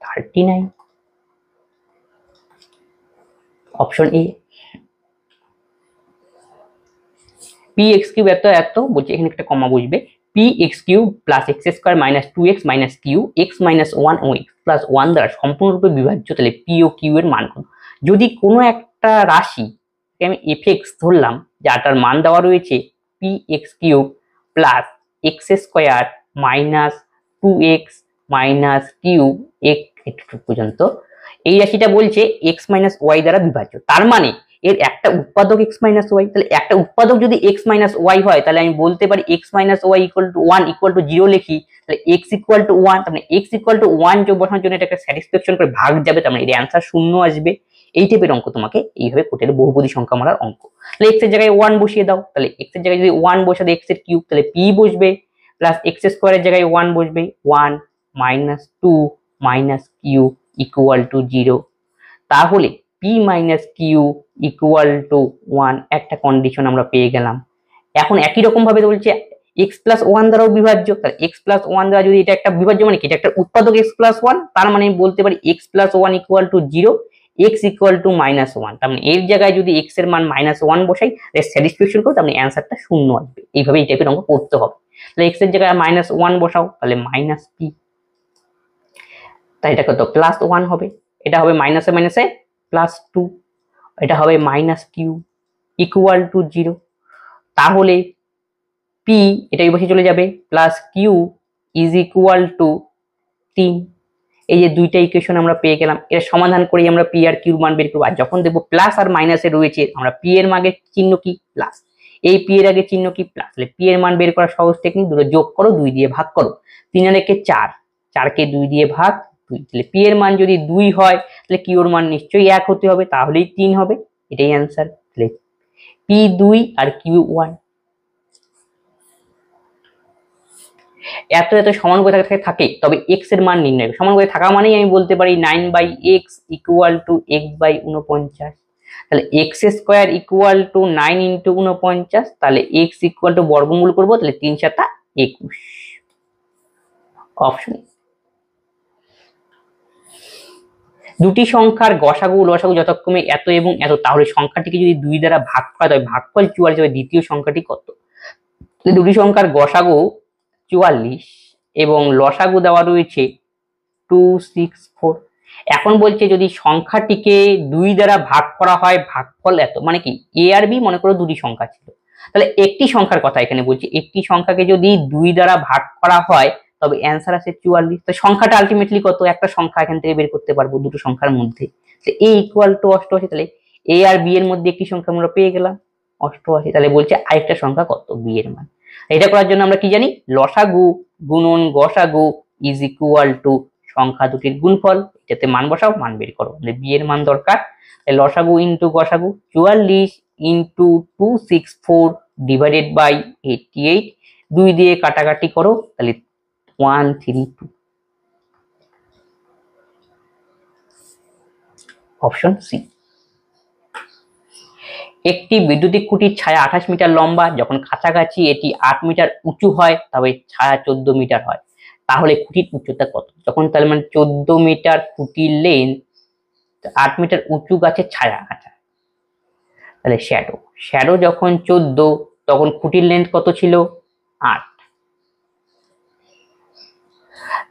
39, option A. P X cube এত এত বলছে, এখানে একটা কমা বসবে, P X cube plus X square minus 2x minus Q X minus 1 ও এক্স প্লাস 1 দ্বারা সম্পূর্ণরূপে বিভাজ্য, তাহলে পি ও কিউ এর মান কত। যদি কোনো একটা রাশি আমি এফ এক্স ধরলাম, যাটার মান দেওয়া রয়েছে P X cube plus X square minus 2x minus Q X পর্যন্ত, এই রাশিটা বলছে এক্স মাইনাস ওয়াই দ্বারা বিভাজ্য, তার মানে এর একটা উৎপাদক x মাইনাস ওয়াই। তাহলে একটা উৎপাদক যদি x মাইনাস ওয়াই হয় তাহলে আমি বলতে পারি x minus Y equal to 1 equal to 0 লিখি, তাহলে x ইকুয়াল টু 1, তার মানে x ইকুয়াল টু 1 যোগ বসানোর জন্য এটাকে স্যাটিসফ্যাকশন করে ভাগ যাবে, তার মানে এর অ্যান্সার 0 আসবে। এই টাইপের অঙ্ক তোমাকে এইভাবে করতে হবে, বহুপদী সংখ্যা মারার অঙ্ক। তাহলে x এর জায়গায় 1 বসিয়ে দাও, তাহলে x এর জায়গায় যদি 1 বসে দাও x এর কিউব, তাহলে p বসবে প্লাস x স্কয়ারের জায়গায় 1 বসবে, 1 minus 2 minus Q equal to 0। তাহলে p minus Q equal to 1, একটা কন্ডিশন আমরা পেয়ে গেলাম। এখন একই রকম ভাবে বলছে x প্লাস 1 দ্বারাও বিভাজ্য, তাহলে x প্লাস 1 দ্বারা যদি এটা একটা বিভাজ্য মানে কি এটা একটা উৎপাদক x প্লাস 1, তার মানে আমি বলতে পারি x plus 1 equal to 0, x equal to minus 1, তার মানে এর জায়গায় যদি x এর মান মাইনাস 1 বসাই এর স্যাটিসফ্যাকশন করো, তার মানে অ্যান্সারটা 0 আসবে। এইভাবে এই টাইপের অঙ্ক করতে হবে। তাহলে x এর জায়গায় মাইনাস 1 বসাও, তাহলে মাইনাস p, তাই এটা কত প্লাস 1 হবে, এটা হবে মাইনাসে মাইনাসে প্লাস 2, এটা হবে মাইনাস কিউ ইকুয়াল টু 0। তাহলে p এটা এই পাশে চলে যাবে, plus Q is equal to 3। এই যে দুইটা ইকুয়েশন আমরা পেয়ে গেলাম, এর সমাধান করে আমরা p আর q মান বের করব। আর যখন দেখব প্লাস আর মাইনাসে রয়েছে, আমরা p এর আগে চিহ্ন কি প্লাস, এই p এর আগে চিহ্ন কি প্লাস, তাহলে p এর মান বের করার সহজ টেকনিক, দুটো যোগ করো 2 দিয়ে ভাগ করো, 3 আর 1 4, 4 কে 2 দিয়ে ভাগ 2, তাহলে p এর মান যদি 2 হয় তাহলে q এর মান নিশ্চয়ই 1 হতে হবে, তাহলেই 3 হবে, এটাই অ্যান্সার। তাহলে p 2 আর q 1। এত এত সমানুপাতিক থাকে তবে x এর মান নির্ণয়, সমানুপাতিক থাকা মানেই আমি বলতে পারি 9/x ইকুয়াল টু x/49, তাহলে x square equal to 9 into 49, তাহলে x ইকুয়াল টু বর্গমূল করব, তাহলে 3 × 7 = 21, অপশন। দুটি সংখ্যার গসাগু লসাগু যথাক্রমে এত এবং এত, তাহলে সংখ্যাটিকে যদি 2 দ্বারা ভাগ করা হয় ভাগফল 44 হবে, দ্বিতীয় সংখ্যাটি কত। দুটি সংখ্যার গসাগু 44 এবং লসাগু দেওয়া রয়েছে 264। এখন বলছে যদি সংখ্যাটিকে 2 দ্বারা ভাগ করা হয় ভাগফল এত, মানে কি a আর b মনে করো দুটি সংখ্যা ছিল, তাহলে একটি সংখ্যার কথা এখানে বলছি, একটি সংখ্যাকে যদি 2 দ্বারা ভাগ করা হয় তবে অ্যান্সার আসে 44। তো সংখ্যাটা আলটিমেটলি কত, একটা সংখ্যা এখান থেকে বের করতে পারবো দুটো সংখ্যার মধ্যে, a ইকুয়াল টু 88, তাহলে a আর b এর মধ্যে একটি সংখ্যা আমরা পেয়ে গেলাম 88, তাহলে বলছে আরেকটা সংখ্যা কত b এর মান। এটা করার জন্য আমরা কি জানি, লসাগু গুণন গসাগু ইজ ইকুয়াল টু সংখ্যা দুটির গুণফল, এটাতে মান বসাও মান বের করো, তাহলে b এর মান দরকার, লসাগু ইনটু গসাগু 44 ইনটু 264 ডিভাইডেড বাই 88, 2 দিয়ে কাটাকাটি করো, তাহলে 132, অপশন সি। একটি বৈদ্যুতিক খুঁটির ছায়া 28 মিটার লম্বা, যখন কাছাকাছি এটি 8 মিটার উঁচু হয় তবে ছায়া 14 মিটার হয়, তাহলে খুঁটির উচ্চতা কত। যখন তাহলে মানে 14 মিটার খুঁটির লেন্থ, 8 মিটার উঁচু গাছের ছায়া, আচ্ছা তাহলে শ্যাডো যখন 14 তখন খুঁটির লেন্থ কত ছিল 8,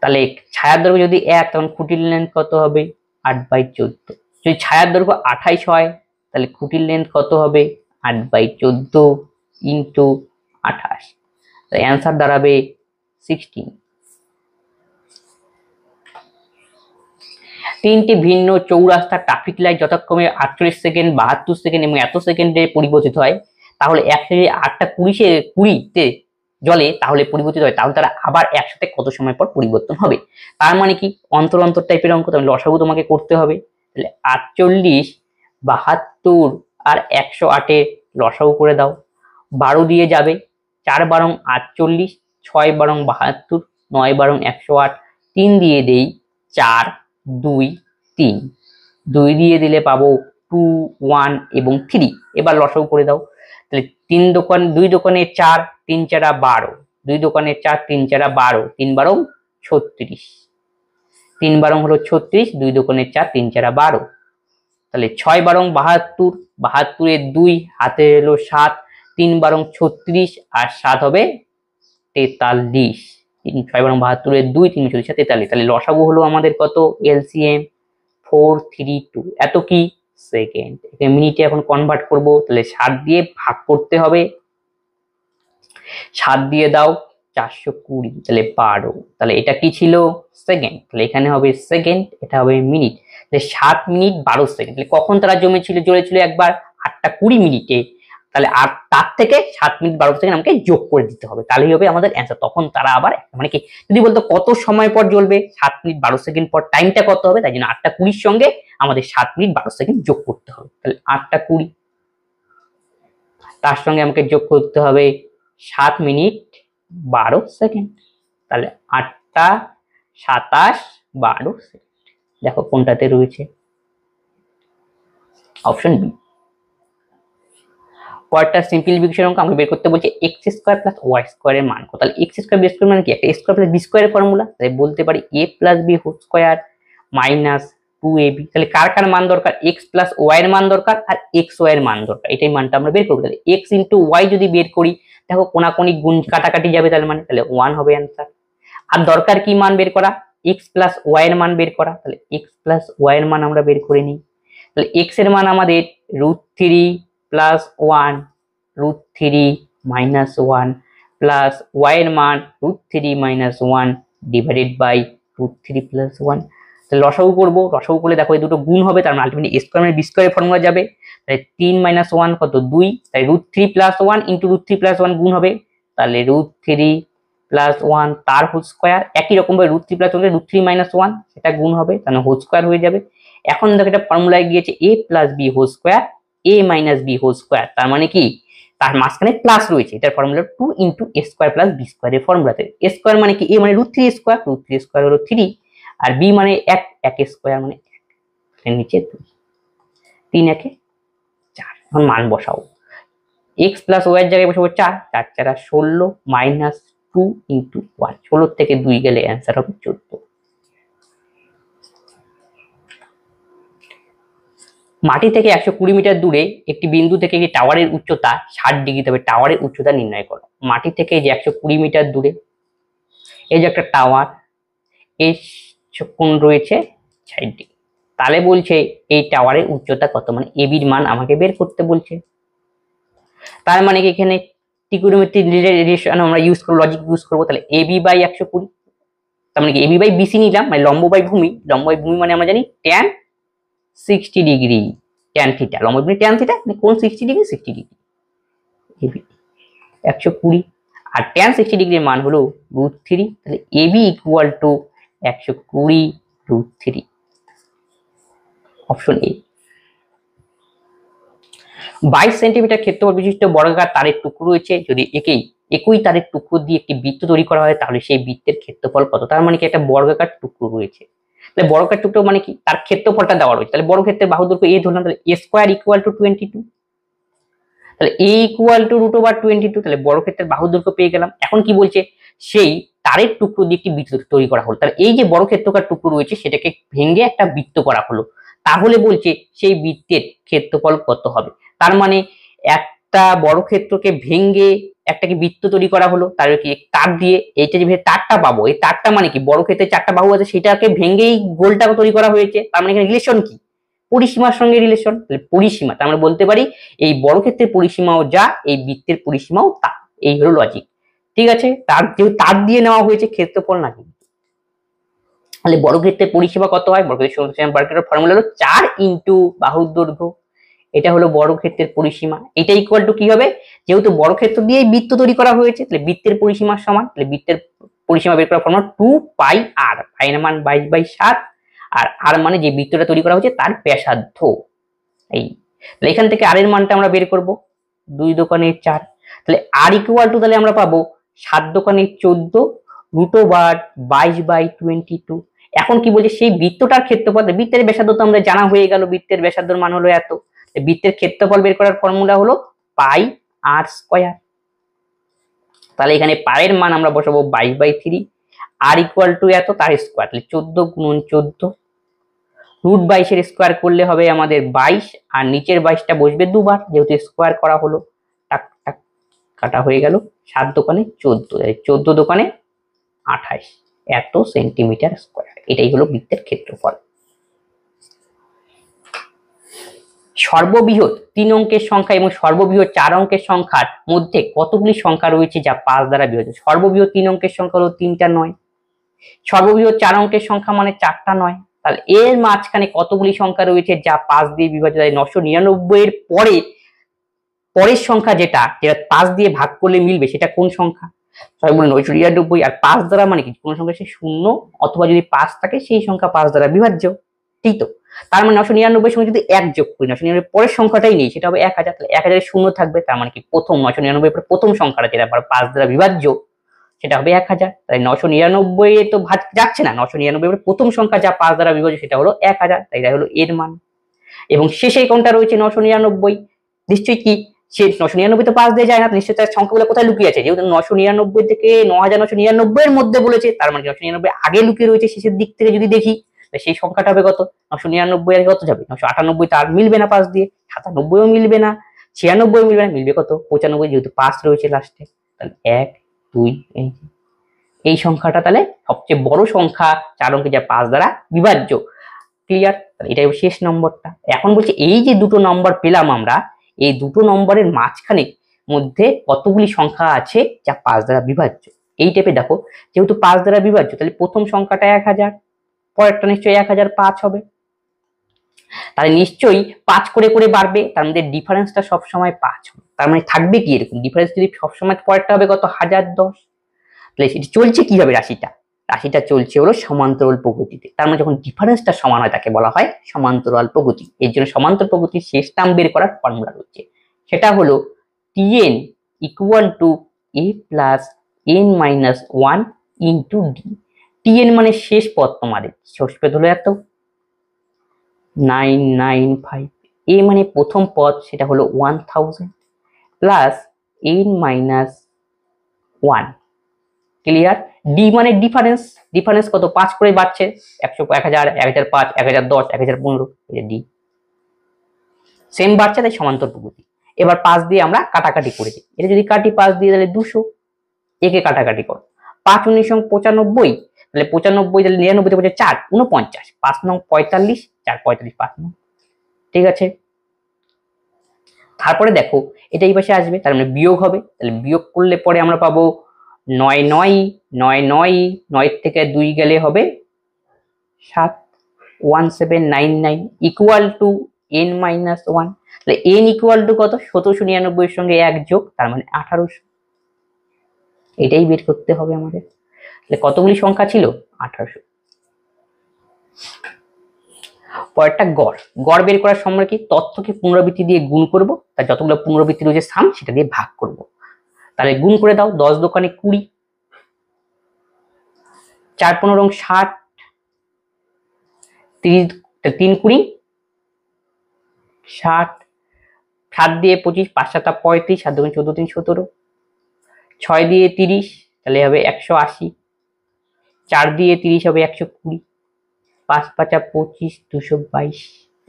তাহলে ছায়ার দৈর্ঘ্য যদি 1 তখন খুঁটির লেন্থ কত হবে 8/14, যদি ছায়ার দৈর্ঘ্য 28 হয় তাহলে খুঁটির লেন্থ কত হবে 8/14 ইন্টু 28, অ্যান্সার দাঁড়াবে 16। তিনটি ভিন্ন চৌরাস্তা ট্রাফিক লাইট যথাক্রমে 48 সেকেন্ড, 72 সেকেন্ড এবং এত সেকেন্ডে পরিবর্তিত হয়, তাহলে একসাথে 8টা 20-তে জলে তাহলে পরিবর্তিত হয়, তাহলে তারা আবার একসাথে কত সময় পর পরিবর্তন হবে? তার মানে কি অন্তর অন্তর টাইপের অঙ্ক, তাহলে লসাগু তোমাকে করতে হবে। তাহলে 48, 72 আর 108 লসাগু করে দাও। 12 দিয়ে যাবে, 4 বারং 48, 6 বারং 72, 9 বারং 108, 3 দিয়ে দেই 4, 2, 3, 2 দিয়ে দিলে পাবো 2, 1 এবং 3। এবার লসাগু করে দাও। তাহলে 2 দোকানে 4, 3 4 12, 2 দোকানে 4, 3 4 12, 3 বারং 36, 3 বারং হলো 36, 2 দোকানে 4, 3 4 12। তাহলে 6 বারং 72, 72 এর 2 হাতে এলো 7, 3 বারং 36 আর 7 হবে 43, 6 বারং 72 এর 2, 3 40 43। তাহলে লসাগু হলো আমাদের কত? এলসিএম 432, এত কি সেকেন্ড। একে মিনিটে এখন কনভার্ট করব, তাহলে 7 দিয়ে ভাগ করতে হবে, 7 দিয়ে দাও 420, তাহলে 12। তাহলে এটা কি ছিল? সেকেন্ড। তাহলে এখানে হবে সেকেন্ড, এটা হবে মিনিট। তাহলে 7 মিনিট 12 সেকেন্ড। তাহলে কখন তারা জড়েছিল একবার? 8টা 20 মিনিটে। তাহলে আর তার থেকে 7 মিনিট 12 সেকেন্ড আমাকে যোগ করে দিতে হবে, তাহলেই হবে আমাদের অ্যান্সার। তখন তারা আবার মানে কি যদি বলতো কত সময় পর জ্বলবে, 7 মিনিট 12 সেকেন্ড পর টাইমটা কত হবে, তাই জন্য 8টা 20 সঙ্গে আমাদের 7 মিনিট 12 সেকেন্ড যোগ করতে হবে। তাহলে 8টা 20, তার সঙ্গে আমাকে যোগ করতে হবে 7 মিনিট 12 সেকেন্ড। তাহলে 8টা 27 12 সেকেন্ড। দেখো কোনটাতে রয়েছে, অপশন বি। পরেরটা সিম্পলিফিকেশন অঙ্ক, আমাকে বের করতে বলছে x স্কয়ার প্লাস y স্কয়ারের মান কত। তাহলে x স্কয়ার বি স্কয়ার মানে কি? একটা a স্কয়ার প্লাস b স্কয়ারের ফর্মুলা। তাই বলতে পারি a plus b whole square minus 2ab। তাহলে কার কার মান দরকার? x প্লাস y এর মান দরকার আর xy এর মান দরকার, এটাই মানটা আমরা বের করব। তাহলে x ইনটু y যদি বের করি, দেখো কোনাকুনি গুণ কাটাকাটি যাবে, তাহলে 1 হবে অ্যান্সার। আর দরকার কি মান বের করা? x প্লাস y এর মান বের করা। তাহলে x প্লাস y এর মান আমরা বের করে নিই। তাহলে x এর মান আমাদের √3 প্লাস 1, √3 মাইনাস 1 প্লাস y এর মান √3 মাইনাস 1 ডিভাইডেড বাই √3 প্লাস 1। তাহলে লসাগু করবো, লসাগু করলে দেখো এই দুটো গুণ হবে, তার মানে আলটিমেটলি a স্কয়ার মানে b স্কয়ারের ফর্মুলা যাবে। তাহলে 3 মাইনাস 1 কত? 2। তাই √3 প্লাস 1 ইন্টু √3 প্লাস 1 গুণ হবে, তাহলে √3 প্লাস 1 তার হোল স্কয়ার। একই রকম ভাবে √3 প্লাস 1 √3 মাইনাস 1 সেটা গুণ হবে, তাহলে হোল স্কয়ার হয়ে যাবে। এখন দেখো এটা ফর্মুলায় গিয়েছে a plus b whole square a minus b whole square, তার মানে কি তার মাঝখানে প্লাস রয়েছে, এটার formula 2 into a square plus b square এর ফর্মুলাতে। a স্কয়ার মানে কি? a মানে √3 স্কয়ার, √3 স্কয়ার হলো 3, আর b মানে 1, 1 স্কয়ার মানে 1, এর নিচে 2, 3 1 4। এখন মান বসাও, x প্লাস y এর জায়গায় বসাবো 4, 4 4 16 মাইনাস 2 ইনটু 1, 16 থেকে 2 গেলে অ্যান্সার হবে 14। মাটি থেকে 120 মিটার দূরে একটি বিন্দু থেকে একটি টাওয়ারের উচ্চতা 60 ডিগ্রি, তবে টাওয়ারের উচ্চতা নির্ণয় করো। মাটি থেকে যে 120 মিটার দূরে এই যে একটা টাওয়ার, এই কোণ রয়েছে 60 ডিগ্রি, তাহলে বলছে এই টাওয়ারের উচ্চতা কত, মানে এবির মান আমাকে বের করতে বলছে। তার মানে কি এখানে ট্রিগোনোমেট্রিক রিলেশন আমরা ইউজ করব, লজিক ইউজ করব। তাহলে এবি বাই 120, তার মানে কি এবি বাই বিসি নিলাম, মানে লম্ব বাই ভূমি। লম্ব বাই ভূমি মানে আমরা জানি tan 60 ডিগ্রি, tan থিটা, লম্ব বাই tan থিটা মানে কোণ 60 ডিগ্রি, 60 ডিগ্রি এবি 120, আর tan 60 ডিগ্রির মান হলো √3। তাহলে এবি equal to 120 √3, option A. 22 centimetre ক্ষেত্রফল বিশিষ্ট বর্গাকার তারের টুকরো রয়েছে, যদি একই তারের টুকরো দিয়ে একটি বৃত্ত তৈরি করা হয় তাহলে সেই বৃত্তের ক্ষেত্রফল কত। তার মানে কি একটা বর্গাকার টুকরো রয়েছে, তাহলে বর্গাকার টুকরো মানে কি তার ক্ষেত্রফলটা দেওয়া রয়েছে। তাহলে বর্গক্ষেত্রের বাহু দৈর্ঘ্য a ধরলাম, তাহলে a স্কয়ার ইকুয়াল টু 22, তাহলে a ইকুয়াল টু √22, তাহলে বর্গক্ষেত্রের বাহু দৈর্ঘ্য পেয়ে গেলাম। এখন কি বলছে, সেই তারের টুকরো দিয়ে একটি বৃত্ত তৈরি করা হলো, তাহলে এই যে বর্গক্ষেত্রকার টুকরো রয়েছে সেটাকে ভেঙে একটা বৃত্ত করা হলো, তাহলে বলছে সেই বৃত্তের ক্ষেত্রফল কত হবে। তার মানে একটা বর্গক্ষেত্রকে ভেঙে একটাকে বৃত্ত তৈরি করা হলো, তার কি তার দিয়ে এইটা যে তারটা পাবো, এই তারটা মানে কি বর্গক্ষেত্রের 4টা বাহু আছে সেটাকে ভেঙেই গোলটা তৈরি করা হয়েছে, তার মানে এখানে রিলেশন কি? পরিসীমার সঙ্গে রিলেশন। তাহলে পরিসীমা, তার আমরা বলতে পারি এই বর্গক্ষেত্রের পরিসীমাও যা এই বৃত্তের পরিসীমাও তা। এই হলো লজিক। ঠিক আছে, তার দিয়ে নেওয়া হয়েছে ক্ষেত্রফল না কি। তাহলে বর্গক্ষেত্রের পরিসীমা কত হয়? বর্গক্ষেত্রের ফর্মুলা হলো 4 ইন্টু বাহুর দৈর্ঘ্য। এটা হলো বর্গক্ষেত্রের পরিসীমা। এটা ইকুয়াল টু কি হবে? যেহেতু বর্গক্ষেত্র দিয়ে বৃত্ত তৈরি করা হয়েছে, তাহলে বৃত্তের পরিসীমার সমান, তাহলে বৃত্তের পরিসীমা বের করার ফর্মুলা 2 পাই আর। পাই এর মান 22/7 আর আর মানে যে বৃত্তটা তৈরি করা হয়েছে তার ব্যাসার্ধ। এই তাহলে এখান থেকে আর এর মানটা আমরা বের করব, 2 দোকানে 4। তাহলে আর ইকুয়াল টু তাহলে আমরা পাবো 7 দোকানে 14 √22/22। এখন কি বলছে? সেই বৃত্তটার ক্ষেত্রফল, বৃত্তের ব্যাসার্ধ তো আমরা জানা হয়ে গেল, বৃত্তের ব্যাসার্ধের মান হলো এত। বৃত্তের ক্ষেত্রফল বের করার ফর্মুলা হলো পাই আর স্কয়ার। তাহলে এখানে পায়ের মান আমরা বসাবো 22/3, আর ইকুয়াল টু এত, তার স্কয়ার, তাহলে 14 × 14, √22 এর স্কয়ার করলে হবে আমাদের 22, আর নিচের 22টা বসবে দুবার, যেহেতু স্কয়ার করা হলো। টাক টাক কাটা হয়ে গেল। 7 দোকানে 14, 14 দোকানে 28, এত সেন্টিমিটার স্কয়ার। এটাই হলো বৃত্তের ক্ষেত্রফল। সর্ববৃহৎ 3 অঙ্কের সংখ্যা এবং সর্ববৃহৎ 4 অঙ্কের সংখ্যার মধ্যে কতগুলি সংখ্যা রয়েছে যা 5 দ্বারা বিভাজ্য? সর্ববৃহৎ 3 অঙ্কের সংখ্যা হলো 3টা 9, সর্ববৃহৎ 4 অঙ্কের সংখ্যা মানে 4টা 9। তাহলে এর মাঝখানে কতগুলি সংখ্যা রয়েছে যা 5 দিয়ে বিভাজ্য? 999 এর পরের সংখ্যা যেটা 5 দিয়ে ভাগ করলে মিলবে সেটা কোন সংখ্যা? সবাই বলে 999, আর 5 দ্বারা মানে কি? কোন সংখ্যা সে 0 অথবা যদি 5 থাকে সেই সংখ্যা 5 দ্বারা বিভাজ্য। ঠিক তো? তার মানে 999 সঙ্গে যদি 1 যোগ করি, 999 পরের সংখ্যাটাই নেই, সেটা হবে 1000। তাহলে 1000 এ 0 থাকবে, তার মানে কি প্রথম 999 পরে প্রথম সংখ্যাটা যেটা 5 দ্বারা বিভাজ্য সেটা হবে 1000। তাই 999 এ তো ভাগ যাচ্ছে না, 999 পরে প্রথম সংখ্যা যা 5 দ্বারা বিভাজ্য সেটা হলো 1000, তাই এটা হলো এর মান। এবং শেষে কোনটা রয়েছে? 999। নিশ্চয়ই কি সে 999 তো 5 দিয়ে যায় না, নিশ্চয়ই তার সংখ্যাগুলো কোথায় লুকিয়ে আছে? যেহেতু 999 থেকে 9999 এর মধ্যে বলেছে, তার মানে 999 আগে লুকিয়ে রয়েছে শেষের দিক থেকে যদি দেখি, সেই সংখ্যাটা হবে কত? 999 এর কত যাবে? 998 তার মিলবে না 5 দিয়ে, 97ও মিলবে না, 96ও মিলবে না, মিলবে কত? 95, যেহেতু 5 রয়েছে লাস্টে। তাহলে 1 2 এই সংখ্যাটা তাহলে সবচেয়ে বড় সংখ্যা 4 অঙ্কে যা 5 দ্বারা বিভাজ্য। ক্লিয়ার? এটাই শেষ নম্বরটা। এখন বলছে এই যে দুটো নম্বর পেলাম আমরা, এই দুটো নম্বরের মাঝখানে মধ্যে কতগুলি সংখ্যা আছে যা 5 দ্বারা বিভাজ্য। এই টাইপে দেখো, যেহেতু 5 দ্বারা বিভাজ্য তাহলে প্রথম সংখ্যাটা 1000, পরেরটা নিশ্চয়ই 1005 হবে। তাহলে নিশ্চয়ই 5 করে করে বাড়বে, তার মধ্যে ডিফারেন্সটা সবসময় 5 হবে। তার মানে থাকবে কি এরকম ডিফারেন্স, যদি সবসময় পরেরটা হবে কত? 1010। তাহলে সেটা চলছে কিভাবে? রাশিটা চলছে হলো সমান্তরাল প্রগতিতে। তার মানে যখন ডিফারেন্সটা সমান হয় তাকে বলা হয় সমান্তরাল প্রগতি। এর জন্য সমান্তরাল প্রগতির শেষ টার্ম বের করার ফর্মুলা রয়েছে, সেটা হলো tn equal to a plus n-1 into d। tn মানে শেষ পদ, তোমাদের শেষ পদ হলো এত 995, a মানে প্রথম পদ সেটা হলো 1000 প্লাস n-1। ক্লিয়ার? ডি মানে ডিফারেন্স কত? 5 করে বাড়ছে, 100, 1000, 1005, 1010, 1015, এটা ডি সেম বাড়ছে, তাই সমান্তর প্রগতি। এবার 5 দিয়ে আমরা কাটাকাটি করে দিই, এটা যদি কাটি 5 দিয়ে তাহলে 200, একে কাটাকাটি করো, 5 19 95, তাহলে 95 তাহলে 99 তে 4 49, 5 9 45, 4 45, 5 9। ঠিক আছে, তারপরে দেখো এটা এই পাশে আসবে, তার মানে বিয়োগ হবে, তাহলে বিয়োগ করলে পরে আমরা পাবো 9 9 9 9, 9 থেকে 2 গেলে হবে 7, 1799 ইকুয়াল টু n-1। তাহলে n ইকুয়াল টু কত? 1799 এর সঙ্গে 1 যোগ, তার মানে 1800। এটাই বের করতে হবে আমাদের। তাহলে কতগুলি সংখ্যা ছিল? 1800। পরেরটা গড় বের করার সময় কি? তথ্যকে পুনরাবৃত্তি দিয়ে গুণ করব, তার যতগুলো পুনরাবৃত্তি রয়েছে সাম সেটা দিয়ে ভাগ করব। তাহলে গুণ করে দাও, 10 দোকানে 20, 4 15 60, 30, 3 20 60, 7 দিয়ে 25, 5 7 35, 7 2 14 3 17, 6 দিয়ে 30 তাহলে হবে 180, 4 দিয়ে 30 হবে 120, 5 5 25, 222।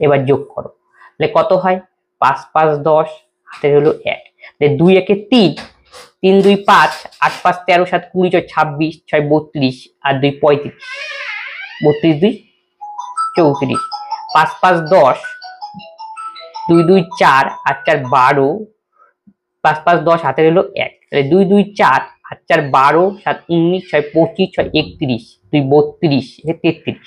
এবার যোগ করো, তাহলে কত হয়? 5 5 10, হাতে হলো 1, তাহলে 2 1 3, 3 2 5, 8 5 13, 7 20, 26, 6 32, আর 2 35, 32 2 34, 5 5 10, 2 2 4, আর 4 12, 5 5 10 হাতের হলো 1, তাহলে 2 2 4, 8 4 12, 7 19, 6 25, 6 31, 2 32, 33,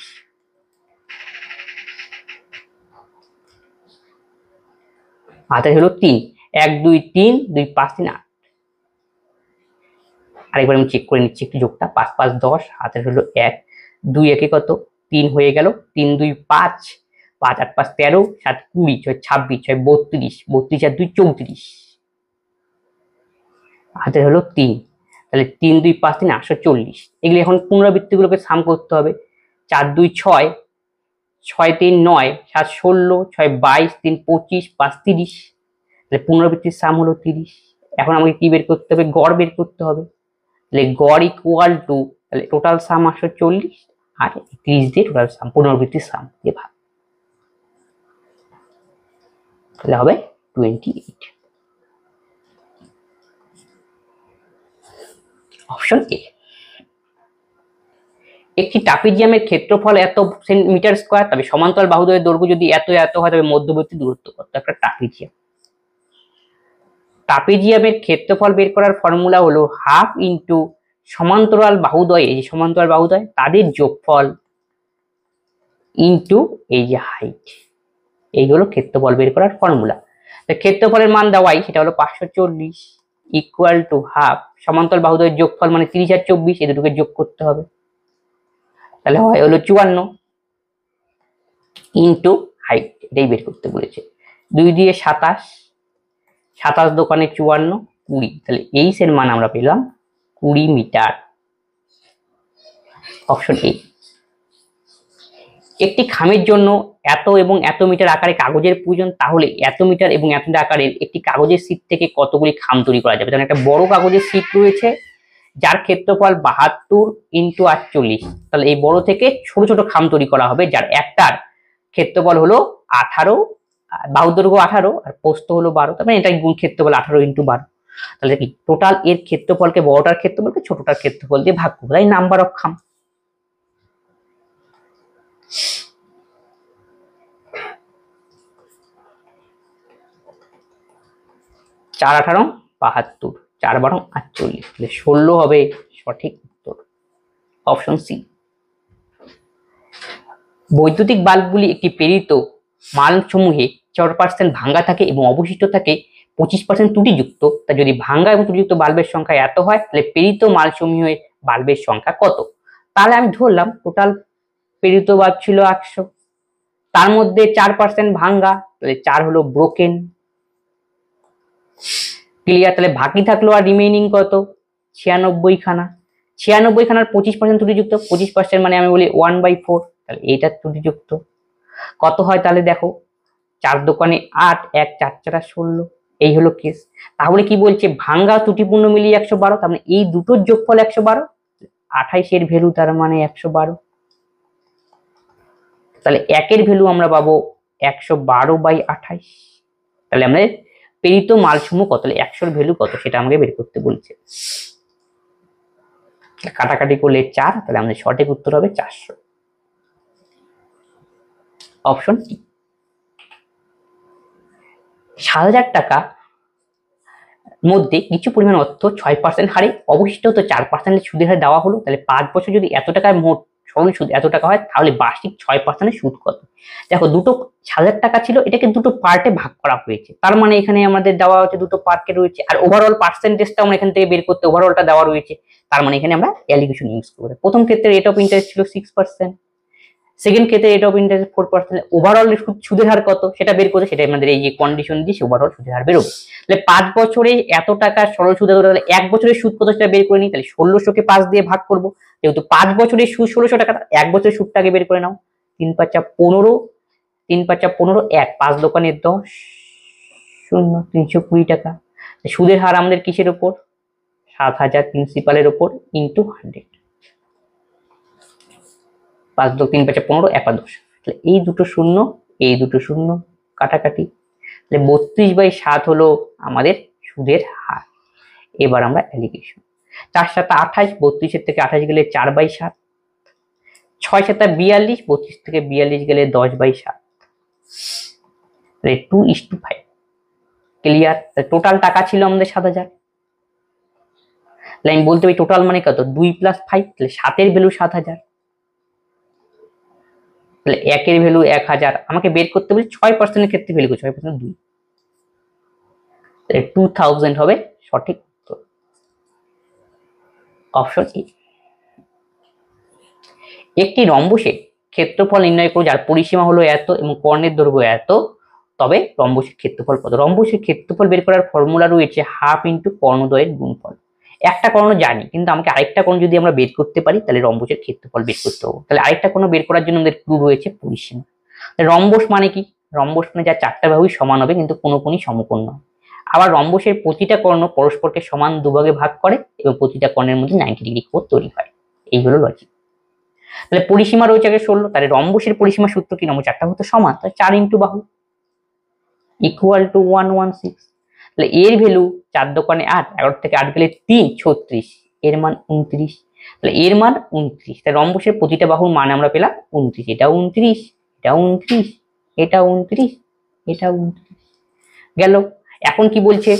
হাতের হলো 3, 1 2 3, 2 5 3 8। আরেকবার আমি চেক করে নিচ্ছি একটু যোগটা। 5 5 10, হাতের হলো 1, 2 একে কত 3 হয়ে গেল, 3 2 5, 5 8 5 13, 7 20, 6 26, 6 32, 32 আর 2 34, হাতের হলো 3, তাহলে 3 2 5 3 840। এগুলি এখন পুনরাবৃত্তিগুলোকে সাম করতে হবে। 4 2 6, 6 3 9, 7 16, 6 22, 3 25, 5 30, তাহলে পুনরাবৃত্তির সাম হলো 30। এখন আমাকে কি বের করতে হবে? গড় বের করতে হবে। তাহলে গড় ইকুয়াল টু, তাহলে টোটাল সাম 840 আর 30 দিয়ে টোটাল সাম পুনরাবৃত্তির সাম দিয়ে ভাগ, তাহলে হবে 28। Option A. একটি ট্রাপিজিয়ামের ক্ষেত্রফল এত মিটার স্কয়ার, তবে সমান্তরাল বাহুদ্বয়ের দৈর্ঘ্য যদি এত এত হয় তবে মধ্যবর্তী দূরত্ব কত? একটা ট্রাপিজিয়াম। ট্রাপিজিয়ামের ক্ষেত্রফল বের করার ফর্মুলা হলো হাফ ইন্টু সমান্তরাল বাহুদ্বয়, এই যে সমান্তরাল বাহুদ্বয় তাদের যোগফল ইন্টু এই যে হাইট, এই হলো ক্ষেত্রফল বের করার ফর্মুলা। ক্ষেত্রফলের মান দেওয়াই, সেটা হলো 540 ইকুয়াল টু হাফ সমান্তরাল বাহুদ্বয়ের যোগফল মানে 30 আর 24, এই দুটোকে যোগ করতে হবে, তাহলে হয় হলো 54 ইন্টু হাইট, এটাই বের করতে বলেছে। 2 দিয়ে 27, 27 দোকানে 54, 20, তাহলে এইচ এর মান আমরা পেলাম 20 মিটার। Option A. একটি খামের জন্য এত এবং এত মিটার আকারে কাগজের প্রয়োজন, তাহলে এত মিটার এবং এত মিটার আকারের একটি কাগজের শীট থেকে কতগুলি খাম তৈরি করা যাবে? যেমন একটা বড় কাগজের শীট রয়েছে যার ক্ষেত্রফল 72 ইন্টু 48, তাহলে এই বড় থেকে ছোট ছোট খাম তৈরি করা হবে যার একটার ক্ষেত্রফল হলো 18, বাহুর দৈর্ঘ্য 18 আর প্রস্থ হলো 12, তার মানে এটা গুণ ক্ষেত্রফল 18 ইন্টু 12, তাহলে কি টোটাল এর ক্ষেত্রফলকে বড়টার ক্ষেত্রফলকে ছোটটার ক্ষেত্রফল দিয়ে ভাগ করবো, তাই নাম্বার অফ খাম। চার 18 72, 4 12 48, তাহলে 16 হবে সঠিক উত্তর। Option C. বৈদ্যুতিক বাল্বগুলি একটি প্রেরিত মানসমূহে 4% ভাঙ্গা থাকে এবং অবশিষ্ট থাকে 25% ত্রুটিযুক্ত, তা যদি ভাঙ্গা এবং ত্রুটিযুক্ত বাল্বের সংখ্যা এত হয় তাহলে প্রেরিত মানসমূহে বাল্বের সংখ্যা কত? তাহলে আমি ধরলাম টোটাল প্রেরিত বাল্ব ছিল 100, তার মধ্যে 4% ভাঙ্গা, তাহলে 4 হলো ব্রোকেন। ক্লিয়ার? তাহলে বাকি থাকলো আর রিমেইনিং কত? 96 খানা। 96 খানার 25% ত্রুটিযুক্ত, 25% মানে আমি বলি 1/4, তাহলে এইটা ত্রুটিযুক্ত। কত হয় তাহলে দেখো, 4 দোকানে 8, 1 4 4 16, এই হলো কেস। তাহলে কি বলছে? ভাঙ্গা ত্রুটিপূর্ণ মিলিয়ে 112, তার মানে এই দুটোর যোগফল 112, 28 এর ভ্যালু তার মানে 112, তাহলে 1 এর ভ্যালু আমরা পাবো 112/28। তাহলে আমাদের প্রেরিত মালসমূহ কত, 100 এর ভ্যালু কত সেটা আমাকে বের করতে বলছে। কাটাকাটি করলে 4, তাহলে আমাদের সঠিক উত্তর হবে 400। অপশন টি। 7,000 টাকা মধ্যে কিছু পরিমাণ অর্থ 6% হারে অবশিষ্ট তো 4% সুদের হারে দেওয়া হলো, তাহলে 5 বছর যদি এত টাকার মোট সরল সুদ এত টাকা হয় তাহলে বার্ষিক 6% সুদ কত? দেখো, দুটো 7,000 টাকা ছিল, এটাকে দুটো পার্টে ভাগ করা হয়েছে, তার মানে এখানে আমাদের দেওয়া হচ্ছে দুটো পার্টে রয়েছে, আর ওভারঅল পার্সেন্টেজটা আমরা এখান থেকে বের করতে ওভারঅলটা দেওয়া রয়েছে, তার মানে এখানে আমরা অ্যালিগেশন ইউজ করব। প্রথম ক্ষেত্রে রেট অফ ইন্টারেস্ট ছিল 6%, সেকেন্ড ক্ষেত্রে রেট অফ ইন্টারেস্ট 4%, ওভারঅল সুদের হার কত সেটা বের করতে, সেটা আমাদের এই যে কন্ডিশন দিয়ে ওভারঅল সুদের হার বেরোবে। তাহলে 5 বছরে এত টাকা সরল সুদ, তাহলে 1 বছরের সুদ কত সেটা বের করে নিই, তাহলে 1600 কে 5 দিয়ে ভাগ করব, যেহেতু 5 বছরের সুদ 1600 টাকা, 1 বছরের সুদটাকে বের করে নাও। 3 5 15, 3 5 15, 1 5 দোকানে 10, 0 320 টাকা। সুদের হার আমাদের কিসের উপর? 7,000 প্রিন্সিপালের উপর ইন্টু 100, 5 2 3 5 15, 1 10, তাহলে এই দুটো শূন্য, এই দুটো শূন্য, কাটাকাটি, তাহলে 32/7 হলো আমাদের সুদের হার। এবার আমরা অ্যালিগেশন। 4 7 28, 32 থেকে 28 গেলে 4/7, 6 7 42, 32 থেকে 42 গেলে 10/7, 2:5। ক্লিয়ার? টোটাল টাকা ছিল আমাদের 7,000, তাহলে আমি বলতে পারি টোটাল মানে কত, 2 + 5, তাহলে 7-এর ভ্যালু 7,000, তাহলে 1-এর ভ্যালু 1,000, আমাকে বের করতে বলি 6% ক্ষেত্রে ভ্যালু 6% 2, তাহলে 2000 হবে সঠিক উত্তর, অপশন এ। একটি রম্বসের ক্ষেত্রফল নির্ণয় করো যার পরিসীমা হলো এত এবং কর্ণের দৈর্ঘ্য এত, তবে রম্বসের ক্ষেত্রফল কত? রম্বসের ক্ষেত্রফল বের করার ফর্মুলা রয়েছে হাফ ইন্টু কর্ণদ্বয়ের গুণফল। একটা কর্ণ জানি, কিন্তু আমাকে আরেকটা কর্ণ যদি আমরা বের করতে পারি তাহলে রম্বসের ক্ষেত্রফল বের করতে হবে। তাহলে আরেকটা কর্ণ বের করার জন্য আমাদের ক্লু রয়েছে পরিসীমা। রম্বস মানে কি? রম্বস মানে যা চারটা বাহুই সমান হবে কিন্তু কোনো কোণই সমকোণ নয়। আবার রম্বসের প্রতিটা কর্ণ পরস্পরকে সমান দুভাগে ভাগ করে এবং প্রতিটা কর্ণের মধ্যে 90 ডিগ্রি কোণ তৈরি হয়। এই হলো লজিক। তাহলে পরিসীমা রয়েছে আগে 16, তাহলে রম্বসের পরিসীমা সূত্র কি? রম্বস চারটা হতো সমান, তাহলে 4 ইন্টু বাহু ইকুয়াল টু 116। তাহলে এর ভ্যালু 4 দোকানে 8, 11 থেকে 8 গেলে 3, 36, এর মান 29, তাহলে এর মান 29। তাহলে রম্বসের প্রতিটা বাহুর মান আমরা পেলাম 29, এটা 29, এটা 29, এটা 29, এটা 29 গেল। এখন কি বলছে?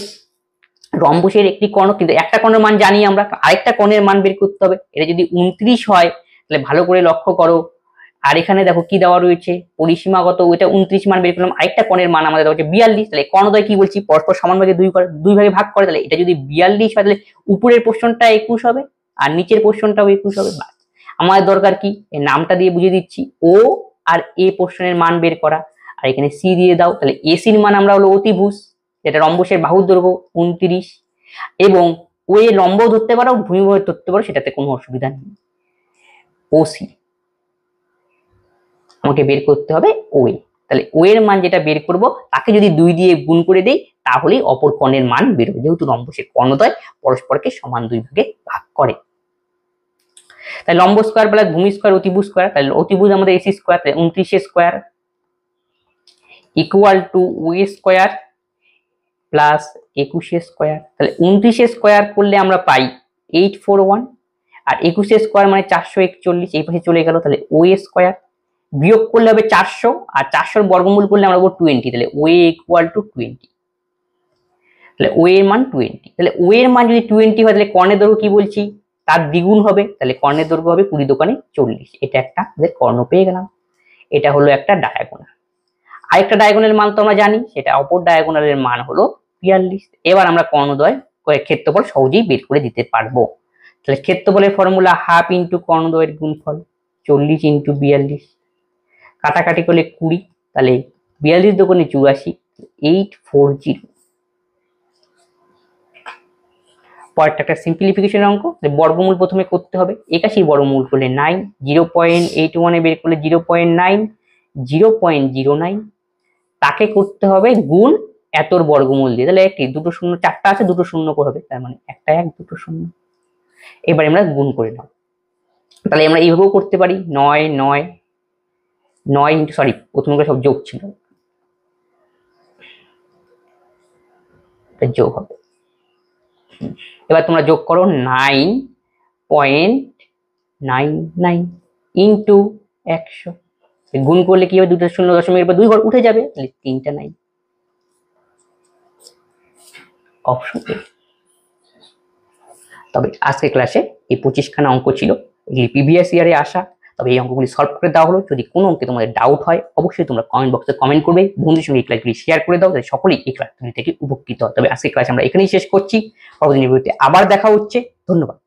রম্বসের একটি কর্ণ, কিন্তু একটা কর্ণের মান জানি আমরা, আরেকটা কর্ণের মান বের করতে হবে। এটা যদি 29 হয় তাহলে ভালো করে লক্ষ্য করো, আর এখানে দেখো কি দেওয়া রয়েছে পরিসীমাগত, ওইটা 29 মান বের করলাম, আরেকটা কোণের মান আমাদের দেওয়া হচ্ছে 42, তাহলে কর্ণদ্বয় কি বলছি পরস্পর সমান ভাগে দুই ভাগে ভাগ করে, তাহলে এটা যদি 42 হয় তাহলে উপরের পোর্শনটা 21 হবে আর নিচের পোর্শনটাও 21 হবে। বাস, আমাদের দরকার কি, এই নামটা দিয়ে বুঝিয়ে দিচ্ছি, ও আর এ পোর্শনের মান বের করা, আর এখানে সি দিয়ে দাও। তাহলে এসির মান আমরা হলো অতিভুজ, যেটা রম্বসের বাহুর দৈর্ঘ্য 29, এবং ও এ লম্ব ধরতে পারো ভূমিবাহু ধরতে পারো, সেটাতে কোনো অসুবিধা নেই। ওসি আমাকে বের করতে হবে ওয়ে, তাহলে ও এর মান যেটা বের করব তাকে যদি 2 দিয়ে গুণ করে দেই তাহলেই অপর কর্ণের মান বেরোবে, যেহেতু রম্বসের কর্ণদ্বয় পরস্পরকে সমান দুই ভাগে ভাগ করে। তাহলে লম্ব স্কয়ার প্লাস ভূমি স্কয়ার অতিভুজ স্কয়ার, তাহলে অতিভুজ আমাদের এসি স্কয়ার, তাহলে 29 square equal to way square plus 21 square. তাহলে 29 স্কয়ার করলে আমরা পাই 841, আর 21 স্কয়ার মানে 441, এই পাশে চলে গেল, তাহলে ওয়ে স্কয়ার বিয়োগ করলে হবে 400, আর 400 বর্গমূল করলে আমরা পাবো 20, তাহলে ওয়ে ইকুয়াল টু 20, তাহলে ও এর মান 20। তাহলে ও এর মান যদি 20 হয় তাহলে কর্ণের দৈর্ঘ্য কি বলছি তার দ্বিগুণ হবে, তাহলে কর্ণের দৈর্ঘ্য হবে 20 দোকানে 40। এটা একটা আমাদের কর্ণ পেয়ে গেলাম, এটা হলো একটা ডায়াগোনাল। আরেকটা ডায়াগোনালের মান তো আমরা জানি, সেটা অপর ডায়াগোনালের মান হলো 42। এবার আমরা কর্ণদ্বয় ক্ষেত্রফল সহজেই বের করে দিতে পারবো। তাহলে ক্ষেত্রফলের ফর্মুলা হাফ ইন্টু কর্ণদ্বয়ের গুণফল 40 ইন্টু 42, কাটাকাটি করলে 20, তাহলে 42 দোকানে 84, 840। পরেরটা একটা সিম্পলিফিকেশন অঙ্ক, বর্গমূল প্রথমে করতে হবে, 81 বর্গমূল করলে 9, 0.81 বের করলে 0.9, 0.09, তাকে করতে হবে গুণ এতর বর্গমূল দিয়ে, তাহলে একটি দুটো শূন্য, চারটা আছে দুটো শূন্য হবে, তার মানে একটা 1 দুটো শূন্য। এবার আমরা গুণ করে নাও, তাহলে আমরা এইভাবেও করতে পারি 9 9 9, সরি প্রথমে সব যোগ ছিল, যোগ হবে। এবার তোমরা যোগ করো 9.99 ইন্টু 100, গুণ করলে কি হবে, দুটো শূন্য দশমিকের পর 2 ঘর উঠে যাবে, তাহলে 3টা 9, অপশন এ। তবে আজকে ক্লাসে এই 25খানা অঙ্ক ছিল, এগুলি প্রিভিয়াস ইয়ারে আসা, তবে এই অঙ্কগুলি সলভ করে দেওয়া হলো। যদি কোনো অঙ্কে তোমাদের ডাউট হয় অবশ্যই তোমরা কমেন্ট বক্সে কমেন্ট করবে, বন্ধুদের সঙ্গে এই ক্লাসগুলি শেয়ার করে দাও, যাতে সকলেই এই ক্লাসগুলি থেকে উপকৃত হয়। তবে আজকে ক্লাস আমরা এখানেই শেষ করছি, পরবর্তী ভিডিওতে আবার দেখা হচ্ছে, ধন্যবাদ।